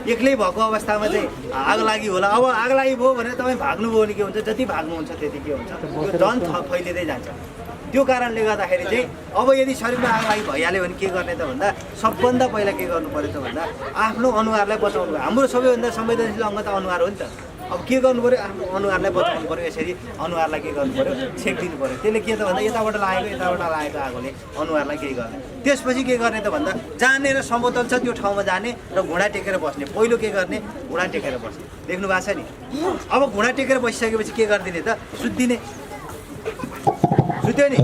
एक्लै भएको अवस्थामा चाहिँ आगो लागि होला। अब आगो लागि भयो भने तपाईँ भाग्नुभयो भने के हुन्छ, जति भाग्नुहुन्छ त्यति के हुन्छ, यो झन् फैलिँदै जान्छ। त्यो कारणले गर्दाखेरि चाहिँ अब यदि शरीरमा आगो लागि भइहाल्यो भने के गर्ने त भन्दा सबभन्दा पहिला के गर्नु पर्यो त भन्दा आफ्नो अनुहारलाई बचाउनु। हाम्रो सबैभन्दा संवेदनशील अङ्ग त अनुहार हो नि त। अब के गर्नु पर्यो, आफ्नो अनुहारलाई बचाउनु पर्यो। यसरी अनुहारलाई के गर्नु पर्यो, छेकिदिनु पर्यो। त्यसले के त भन्दा यताबाट लागेको आगोले अनुहारलाई केही गर्ने। त्यसपछि के गर्ने त भन्दा जहाँनिर समतल छ त्यो ठाउँमा जाने र घुँडा टेकेर बस्ने। पहिलो के गर्ने, घुँडा टेकेर बस्ने। देख्नु भएको छ नि? अब घुँडा टेकेर बसिसकेपछि के गरिदिने त, सुत्दिने। सुत्यो नि?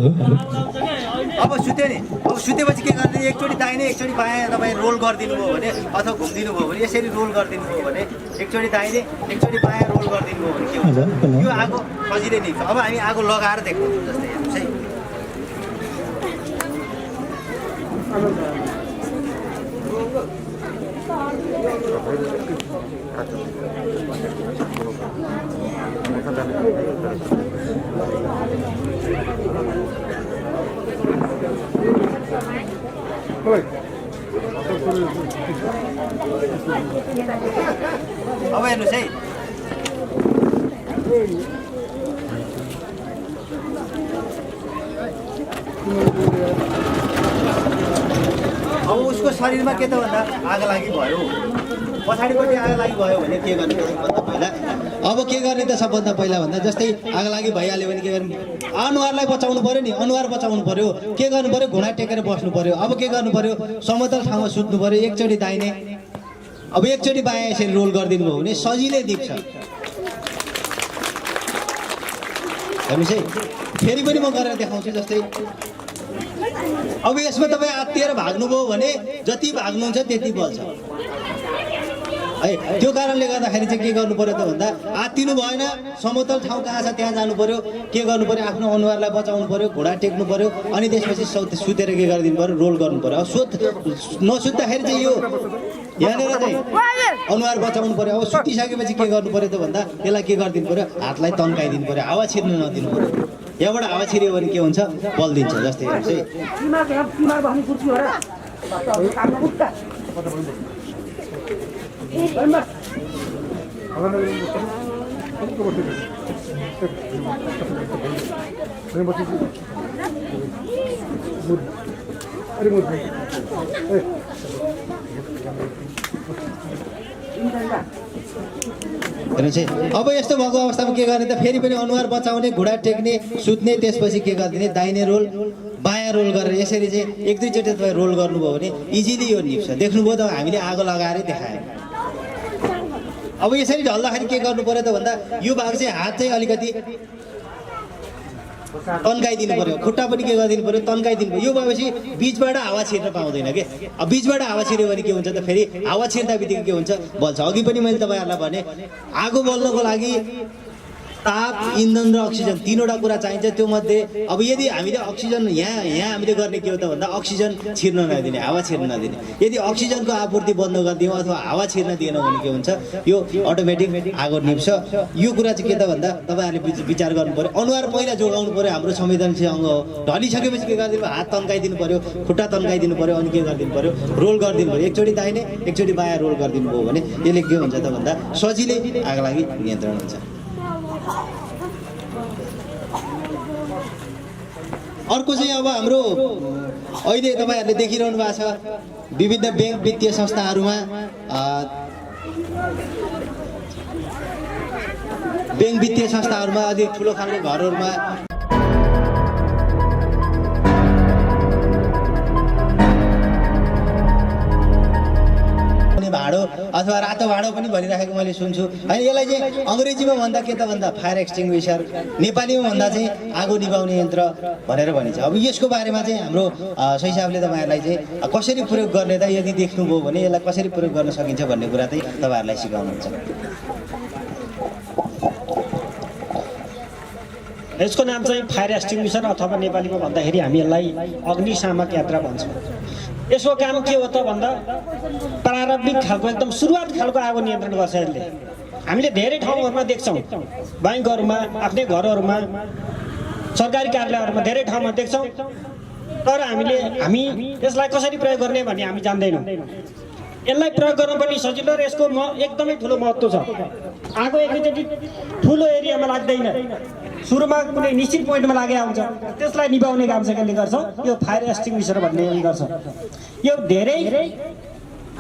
अब सुत्यो नि? अब सुतेपछि के गरिदिने, एकचोटि दाहिने एकचोटि बायाँ तपाईँ रोल गरिदिनु भयो भने अथवा घुमिदिनु भयो भने, यसरी रोल गरिदिनु भयो भने, एकचोटि दाहिने एकचोटि बायाँ रोल गरिदिनु भयो भने के हुन्छ, यो आगो सजिलै निक्छ। अब हामी आगो लगाएर देखाउँछौँ। जस्तै हेर्नुहोस् है, अब हेर्नुहोस् है, अब उसको शरीरमा के त भन्दा आगो लागि भयो, पछाडिपट्टि आगो लागि भयो भने के गर्ने सबभन्दा पहिला, अब के गर्ने त सबभन्दा पहिला भन्दा जस्तै आगो लागि भइहाल्यो भने के गर्ने, अनुहारलाई बचाउनु पर्यो नि, अनुहार बचाउनु पर्यो। के गर्नु पर्यो, घुँडा टेकेर बस्नु पर्यो। अब के गर्नु पर्यो, समतल ठाउँमा सुत्नु पर्यो। एकचोटि दाहिने, अब एकचोटि बायाँ यसरी रोल गरिदिनु भयो भने सजिलै दिन्छ। हेर्नुहोस् है, फेरि पनि म गरेर देखाउँछु। जस्तै अब यसमा तपाईँ आत्तिएर भाग्नुभयो भने जति भाग्नुहुन्छ त्यति बल्छ है। त्यो कारणले गर्दाखेरि चाहिँ के गर्नु पर्यो त भन्दा आत्तिनु भएन, समतल ठाउँ कहाँ छ त्यहाँ जानु पर्यो। के गर्नु पर्यो, आफ्नो अनुहारलाई बचाउनु पर्यो, घुँडा टेक्नु पर्यो। अनि त्यसपछि सुतेर के गरिदिनु पर्यो, रोल गर्नु पर्यो। अब नसुत्दाखेरि चाहिँ यो यहाँनिर चाहिँ अनुहार बचाउनु पर्यो। अब सुतिसकेपछि के गर्नु पर्यो त भन्दा यसलाई के गरिदिनु पर्यो, हातलाई तन्काइदिनु पर्यो, हावा छिर्नु नदिनु पर्यो। यहाँबाट हावा छिर्यो भने के हुन्छ, बल्दिन्छ। जस्तै हेर्नुहोस् है, अब यस्तो भएको अवस्थामा के गर्ने त, फेरि पनि अनुहार बचाउने, घुँडा टेक्ने, सुत्ने। त्यसपछि के गरिदिने, दाहिने रोल बायाँ रोल गरेर यसरी चाहिँ एक दुईचोटि तपाईँ रोल गर्नुभयो भने इजिली यो निप्छ। देख्नुभयो त, हामीले आगो लगाएरै देखायौँ। अब यसरी ढल्दाखेरि के गर्नु पर्यो त भन्दा यो भाग चाहिँ हात चाहिँ अलिकति तन्काइदिनु पर्यो, खुट्टा पनि के गरिदिनु पर्यो, तन्काइदिनु पर्यो। यो भएपछि बिचबाट हावा छिर्न पाउँदैन के। अब बिचबाट हावा छिर्यो भने के हुन्छ त, फेरि हावा छिर्दा बित्तिकै के हुन्छ, बल्छ। अघि पनि मैले तपाईँहरूलाई भने आगो बल्नको लागि ताप, इन्धन र अक्सिजन तीनवटा कुरा चाहिन्छ। त्यो मध्ये अब यदि हामीले अक्सिजन यहाँ हामीले गर्ने के हो त भन्दा अक्सिजन छिर्न नदिने, हावा छिर्न नदिने। यदि अक्सिजनको आपूर्ति बन्द गरिदियौँ अथवा हावा छिर्न दिएनौँ भने के हुन्छ, यो अटोमेटिक आगो निप्छ। यो कुरा चाहिँ के त भन्दा तपाईँहरूले विचार गर्नु पर्यो। अनुहार पहिला जोगाउनु पर्यो, हाम्रो संवेदनशील अङ्ग हो। ढलिसकेपछि के गरिदिनु, हात तन्काइदिनु पर्यो, खुट्टा तन्काइदिनु पर्यो, अनि के गरिदिनु पर्यो, रोल गरिदिनु पर्यो। एकचोटि दाहिने एकचोटि बायाँ रोल गरिदिनु भयो भने यसले के हुन्छ त भन्दा सजिलै आगलागी नियन्त्रण हुन्छ। अर्को चाहिँ अब हाम्रो अहिले तपाईँहरूले देखिरहनु भएको छ विभिन्न ब्याङ्क वित्तीय संस्थाहरूमा अझै ठुलो खालको घरहरूमा भाडो अथवा रातो भाडो पनि भनिराखेको मैले सुन्छु होइन। यसलाई चाहिँ अङ्ग्रेजीमा भन्दा के त भन्दा फायर एक्सटिङ्ग्विसर, नेपालीमा भन्दा चाहिँ आगो निभाउने यन्त्र भनेर भनिन्छ। अब यसको बारेमा चाहिँ हाम्रो सही साहबले तपाईँहरूलाई चाहिँ कसरी प्रयोग गर्ने त, यदि देख्नुभयो भने यसलाई कसरी प्रयोग गर्न सकिन्छ भन्ने कुरा चाहिँ तपाईँहरूलाई सिकाउनुहुन्छ। यसको नाम चाहिँ फायर एक्सटिङ्ग्विसर अथवा नेपालीमा भन्दाखेरि हामी यसलाई अग्निशामक यन्त्र भन्छौँ। यसको काम के हो त भन्दा प्रारम्भिक खालको एकदम सुरुवात खालको आगो नियन्त्रण गर्छ यसले। हामीले धेरै ठाउँहरूमा देख्छौँ, बैङ्कहरूमा, आफ्नै घरहरूमा, सरकारी कार्यालयहरूमा धेरै ठाउँमा देख्छौँ। तर हामी यसलाई कसरी प्रयोग गर्ने भन्ने हामी जान्दैनौँ। यसलाई प्रयोग गर्न पनि सजिलो र यसको एकदमै ठुलो महत्त्व छ। आगो एकैचोटि ठुलो एरियामा लाग्दैन, सुरुमा कुनै निश्चित पोइन्टमा लागेको हुन्छ, त्यसलाई निभाउने काम चाहिँ कसले गर्छ, यो फायर एक्सटिङ्ग्विसर भन्ने गर्छ। यो धेरै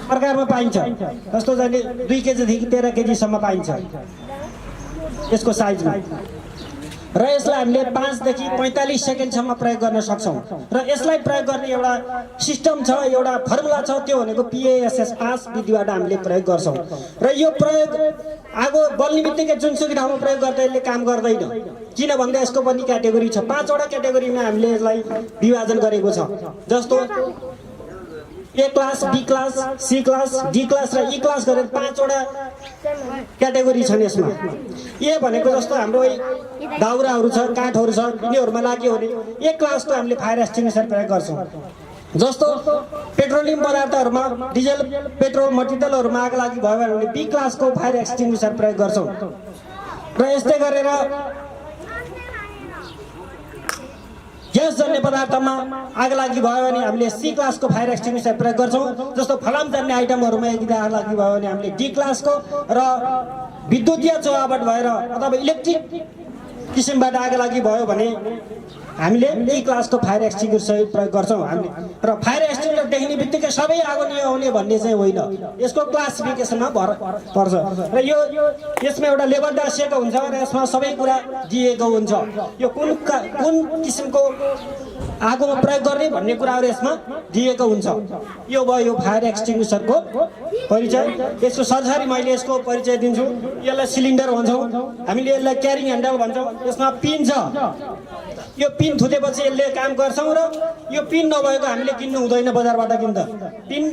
प्रकारमा पाइन्छ, जस्तो चाहिँ 2 केजीदेखि 13 केजीसम्म पाइन्छ यसको साइजमा। र यसलाई हामीले 5 देखि 45 सेकेन्डसम्म प्रयोग गर्न सक्छौँ। र यसलाई प्रयोग गर्ने एउटा सिस्टम छ, एउटा फर्मुला छ, त्यो भनेको PASS 5 विधिबाट हामीले प्रयोग गर्छौँ। र यो प्रयोग आगो बल्ने बित्तिकै जुनसुकै ठाउँमा प्रयोग गर्दा यसले काम गर्दैन, किन भन्दा यसको पनि क्याटेगोरी छ। 5वटा क्याटेगोरीमा हामीले यसलाई विभाजन गरेको छ। जस्तो A class, B class, C class, D class र E क्लास गरेर 5वटा क्याटेगोरी छन् यसमा। ए भनेको जस्तो हाम्रो दाउराहरू छ, काठहरू छ, यिनीहरूमा लाग्यो भने A क्लासको हामीले फायर एक्सटिङ्ग्विसर प्रयोग गर्छौँ। जस्तो पेट्रोलियम पदार्थहरूमा, डिजल, पेट्रोल, मट्टितेलहरूमा आग लागि भयो भने B क्लासको फायर एक्सटिङ्ग्विसर प्रयोग गर्छौँ। र यस्तै गरेर ग्यास जन्ने पदार्थमा आग लागि भयो भने हामीले C क्लासको फायर एक्सटिङ्ग्विसर प्रयोग गर्छौँ। जस्तो फलाम जन्ने आइटमहरूमा यदि आग लागि भयो भने हामीले D क्लासको, र विद्युतीय चुहावट भएर अथवा इलेक्ट्रिक किसिमबाट आग लागि भयो भने हामीले E क्लासको फायर एक्सटिङ्ग्विसर प्रयोग गर्छौँ हामीले। र फायर एक्सटिङ्ग्विसर देख्ने बित्तिकै सबै आगो निभाउने भन्ने चाहिँ होइन, यसको क्लासिफिकेसनमा पर्छ। र यसमा एउटा लेभल दर्शिएको हुन्छ र यसमा सबै कुरा दिएको हुन्छ। यो कुन किसिमको आगोमा प्रयोग गर्ने भन्ने कुराहरू यसमा दिएको हुन्छ। यो भयो यो फायर एक्सटिङ्ग्विसरको परिचय। यसको सरसरी मैले यसको परिचय दिन्छु। यसलाई सिलिन्डर भन्छौँ, हामीले यसलाई क्यारिङ ह्यान्डल भन्छौँ। यसमा पिन छ, यो पिन थुतेपछि यसले काम गर्छौँ। र यो पिन नभएको हामीले किन्नु हुँदैन बजारबाट किन्दा, पिन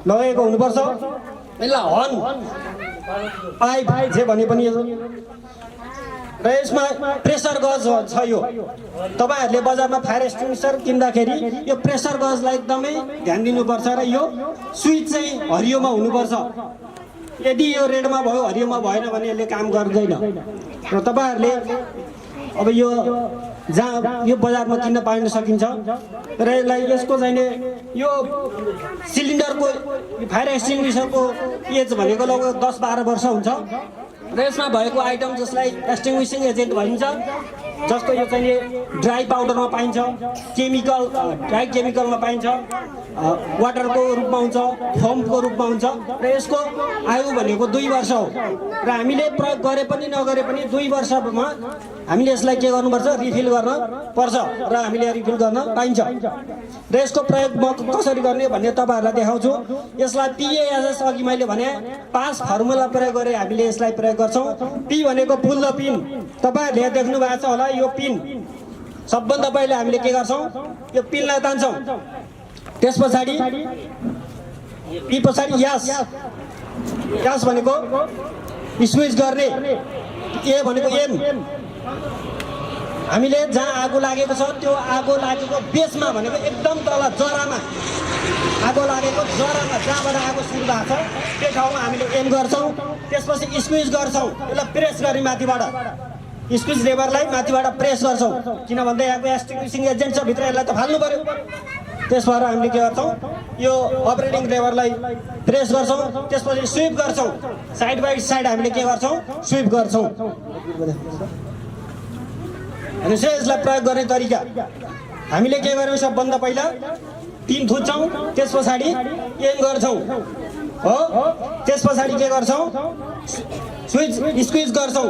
लगेको हुनुपर्छ। यसलाई हर्न पाइप जे भने पनि र यसमा प्रेसर गज छ। यो तपाईँहरूले बजारमा फायर एक्सटिङ्ग्विसर किन्दाखेरि यो प्रेसर गजलाई एकदमै ध्यान दिनुपर्छ। र यो स्विच चाहिँ हरियोमा हुनुपर्छ। यदि यो रेडमा भयो, हरियोमा भएन भने यसले काम गर्दैन। र तपाईँहरूले अब यो जहाँ यो बजारमा किन्न पाइन सकिन्छ। र यसको चाहिँ यो सिलिन्डरको फायर एक्सटिङ्ग्विसरको एज भनेको लगभग 10-12 वर्ष हुन्छ। र यसमा भएको आइटम जसलाई एक्सटिङ्ग्विसिङ एजेन्ट भनिन्छ, जस्तो यो चाहिँ ड्राई पाउडरमा पाइन्छ, ड्राई केमिकलमा पाइन्छ, वाटरको रूपमा हुन्छ, फोमको रूपमा हुन्छ र यसको आयु भनेको 2 वर्ष हो र हामीले प्रयोग गरे पनि नगरे पनि 2 वर्षमा हामीले यसलाई के गर्नुपर्छ, रिफिल गर्न पर्छ र हामीले रिफिल गर्न पाइन्छ र यसको प्रयोग म कसरी गर्ने भन्ने तपाईँहरूलाई देखाउँछु। यसलाई PASS अघि मैले भने 5 फर्मुला प्रयोग गरे हामीले यसलाई प्रयोग गर्छौँ। P भनेको पुल द पिन, तपाईँहरूले देख्नु भएको छ होला यो पिन सबभन्दा पहिले हामीले के गर्छौँ, यो पिनलाई तान्छौँ। त्यस पछाडि P पछाडि यास भनेको स्विच गर्ने, ए भनेको एम हामीले जहाँ आगो लागेको छ त्यो आगो लागेको बेसमा भनेको एकदम तल जरामा आगो लागेको जरामा जहाँबाट आगो सुरु भएको छ त्यो ठाउँमा हामीले एम गर्छौँ। त्यसपछि स्क्विज गर्छौँ, यसलाई प्रेस गर्ने माथिबाट स्क्विज लेभरलाई माथिबाट प्रेस गर्छौँ, किन भन्दा यहाँको एक्सटिङ्ग्विसिङ एजेन्ट छ भित्र, यसलाई त फाल्नु पर्यो। त्यसबाट हामीले के गर्छौँ, यो अपरेटिङ लेभरलाई प्रेस गर्छौँ। त्यसपछि स्विप गर्छौँ, साइड बाई साइड हामीले के गर्छौँ, स्विप गर्छौँ। अनि यसलाई प्रयोग गर्ने तरिका हामीले के गर्छौँ, सबभन्दा पहिला पिन थुन्छौँ, त्यस पछाडि एम गर्छौँ हो, त्यस पछाडि के गर्छौँ, स्क्विज गर्छौँ।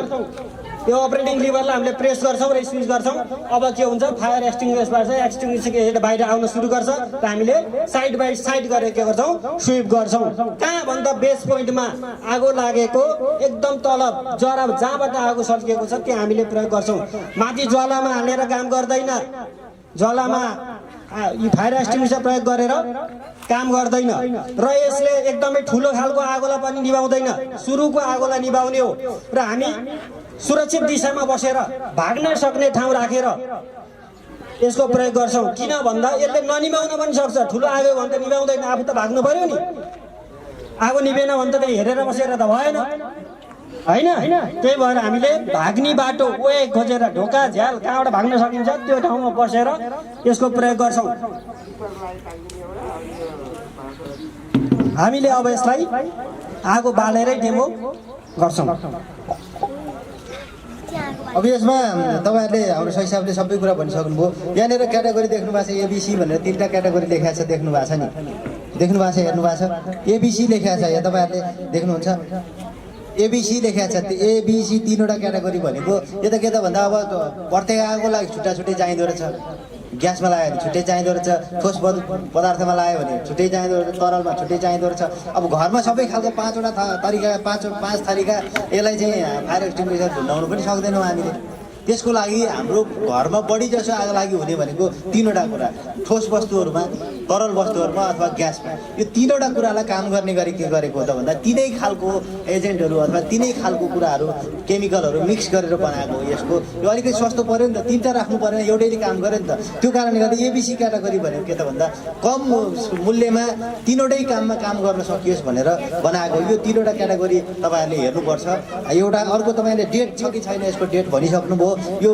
यो अपरेटिङ लिभरलाई हामीले प्रेस गर्छौँ र स्क्विज गर्छौँ। अब के हुन्छ, फायर एक्सटिङ्ग्विसिङ एजेन्ट बाहिर आउन सुरु गर्छ र हामीले साइड बाई साइड गरेर के गर्छौँ, स्विप गर्छौँ। कहाँ भन्दा बेस पोइन्टमा आगो लागेको एकदम तल जरा जहाँबाट आगो सल्किएको छ त्यहाँ हामीले प्रयोग गर्छौँ। माथि ज्वालामा हालेर काम गर्दैन, ज्वालामा यो फायर एक्सटिङ्ग्विसर प्रयोग गरेर काम गर्दैन र यसले एकदमै ठुलो खालको आगोलाई पनि निभाउँदैन, सुरुको आगोलाई निभाउने हो र हामी सुरक्षित दिशामा बसेर भाग्न सक्ने ठाउँ राखेर यसको प्रयोग गर्छौँ। किन भन्दा यसले ननिभाउन पनि सक्छ, ठुलो आगो भने त निभाउँदैन, आफू त भाग्नु पर्यो नि। आगो निभेन भने त हेरेर बसेर त भएन होइन। त्यही भएर हामीले भाग्ने बाटो वे खोजेर ढोका झ्याल कहाँबाट भाग्न सकिन्छ त्यो ठाउँमा बसेर यसको प्रयोग गर्छौँ। हामीले अब यसलाई आगो बालेरै डेमो गर्छौँ। अब यसमा तपाईँहरूले हाम्रो हिसाबले सबै कुरा भनिसक्नुभयो। यहाँनिर क्याटेगोरी देख्नु भएको छ, ABC भनेर 3टा क्याटेगोरी लेखेको छ, देख्नु भएको छ नि, देख्नु भएको छ, हेर्नु भएको छ। ABC लेखेको छ, यहाँ तपाईँहरूले देख्नुहुन्छ ABC लेखेको छ। त्यो ABC 3वटा क्याटेगोरी भनेको यो त के त भन्दा अब प्रत्येक आगो लागि छुट्टा छुट्टै चाहिँदो रहेछ। ग्यासमा लगायो भने छुट्टै चाहिँदो रहेछ, ठोस पदार्थमा लगायो भने छुट्टै चाहिँदो रहेछ, तरलमा छुट्टै चाहिँदो रहेछ। अब घरमा सबै खालको 5वटा तरिका 5 थरीका यसलाई चाहिँ फायर एक्सटिङ्ग्विसर ढुन्डाउनु पनि सक्दैनौँ हामीले। त्यसको लागि हाम्रो घरमा बढी जसो आगो लागि हुने भनेको 3वटा कुरा, ठोस वस्तुहरूमा, तरल वस्तुहरूमा अथवा ग्यासमा। यो 3वटा कुरालाई काम गर्ने गरी के गरेको हो त भन्दा तिनै खालको एजेन्टहरू अथवा तिनै खालको कुराहरू केमिकलहरू मिक्स गरेर बनाएको हो। यसको यो अलिकति सस्तो पऱ्यो नि त, 3टा राख्नु परेन, एउटैले काम गऱ्यो नि त। त्यो कारणले गर्दा ABC क्याटेगोरी भनेको के त भन्दा कम मूल्यमा 3वटै काममा काम गर्न सकियोस् भनेर बनाएको। यो 3वटा क्याटेगोरी तपाईँहरूले हेर्नुपर्छ। एउटा अर्को तपाईँले डेट छ कि छैन यसको डेट भनिसक्नुभयो। यो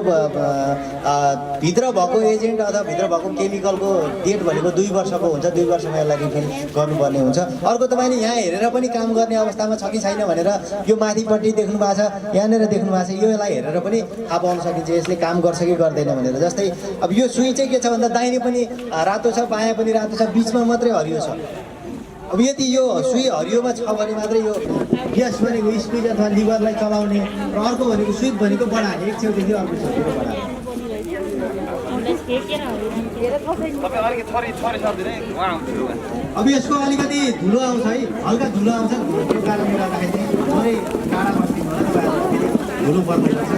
भित्र भएको एजेन्ट अथवा भित्र भएको केमिकलको डेट भनेको 2 वर्षको हुन्छ, 2 वर्षमा यसलाई रिफिल गर्नुपर्ने हुन्छ। अर्को तपाईँले यहाँ हेरेर पनि काम गर्ने अवस्थामा छ कि छैन भनेर यो माथिपट्टि देख्नु भएको छ, यहाँनिर देख्नु भएको छ, यसलाई हेरेर पनि थाहा पाउन सकिन्छ यसले काम गर्छ कि गर्दैन भनेर। जस्तै अब यो सुई चाहिँ के छ भन्दा दाहिने पनि रातो छ, बायाँ पनि रातो छ, बिचमा मात्रै हरियो छ। अब यदि यो सुई हरियोमा छ भने मात्रै यो ग्यास भनेको स्क्विज अथवा लिभरलाई चलाउने र अर्को भनेको स्विच भनेको बढाने, एक छेउदेखि अर्को छेउतिर बढाने। अब यसको अलिकति धुलो आउँछ है, हल्का धुलो आउँछ, त्यो कारणले गर्दाखेरि चाहिँ थोरै टाढा बस्दिनु होला, तपाईँहरूले धुलो पर्ने गर्छ।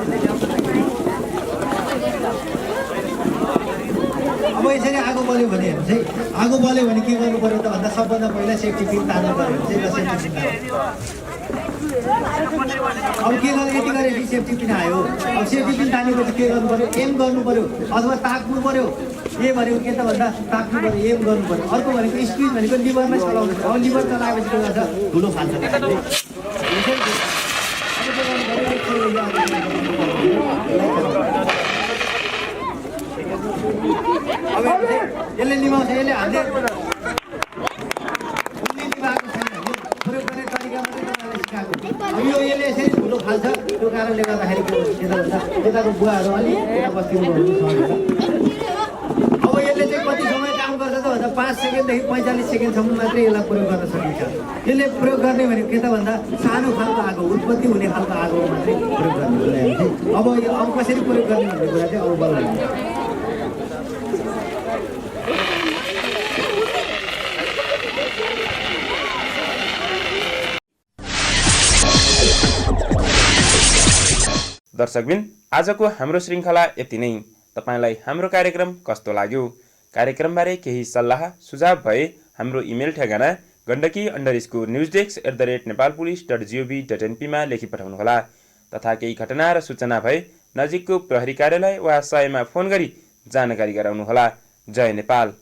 अब यसरी आगो बल्यो भने हेर्नुहोस् है, आगो बल्यो भने के गर्नु पर्यो त भन्दा सबभन्दा पहिला सेफ्टी पिन तान्नु पर्यो चाहिँ ल सेफ्टी पिन अब के गर्नु, यति गरेपछि सेफ्टी पिन आयो। अब सेफ्टी पिन तानेपछि के गर्नु पर्यो, एम गर्नु पर्यो अथवा ताक्नु पर्यो। ए भनेको के त भन्दा ताक्नु पर्यो, एम गर्नु पर्यो। अर्को भनेको स्क्विज भनेको लिभरमै चलाउनु पर्यो। अब लिभर चलाएपछि के गर्छ, धुलो फाल्छ। अब यसले निभाउँछ, यसले हाल्ने निभाएको छैन, यो प्रयोग गर्ने तरिका मात्रै तपाईँलाई सिकाएको। अब यो यसले यसरी धुलो फाल्छ, त्यो कारणले गर्दाखेरि के त भन्दा यताको बुवाहरू अलिक यता बस्दिनु भयो। अब यसले चाहिँ कति समय काम गर्छ त भन्दा भन्दा 5 सेकेन्डदेखि 45 सेकेन्डसम्म मात्रै यसलाई प्रयोग गर्न सकिन्छ। यसले प्रयोग गर्ने भनेको के त भन्दा सानो खालको आगो उत्पत्ति हुने खालको आगो मात्रै प्रयोग गर्ने अब कसरी प्रयोग गर्ने भन्ने कुरा चाहिँ अब बल्ल हुन्छ। दर्शकबिन, आजको हाम्रो श्रृङ्खला यति नै। तपाईँलाई हाम्रो कार्यक्रम कस्तो लाग्यो? कार्यक्रमबारे केही सल्लाह सुझाव भए हाम्रो इमेल ठेगाना gandaki_newsdesk@nepalpolice.gov.np मा लेखी पठाउनुहोला। तथा केही घटना र सूचना भए नजिकको प्रहरी कार्यालय वा सयमा फोन गरी जानकारी गराउनुहोला। जय नेपाल।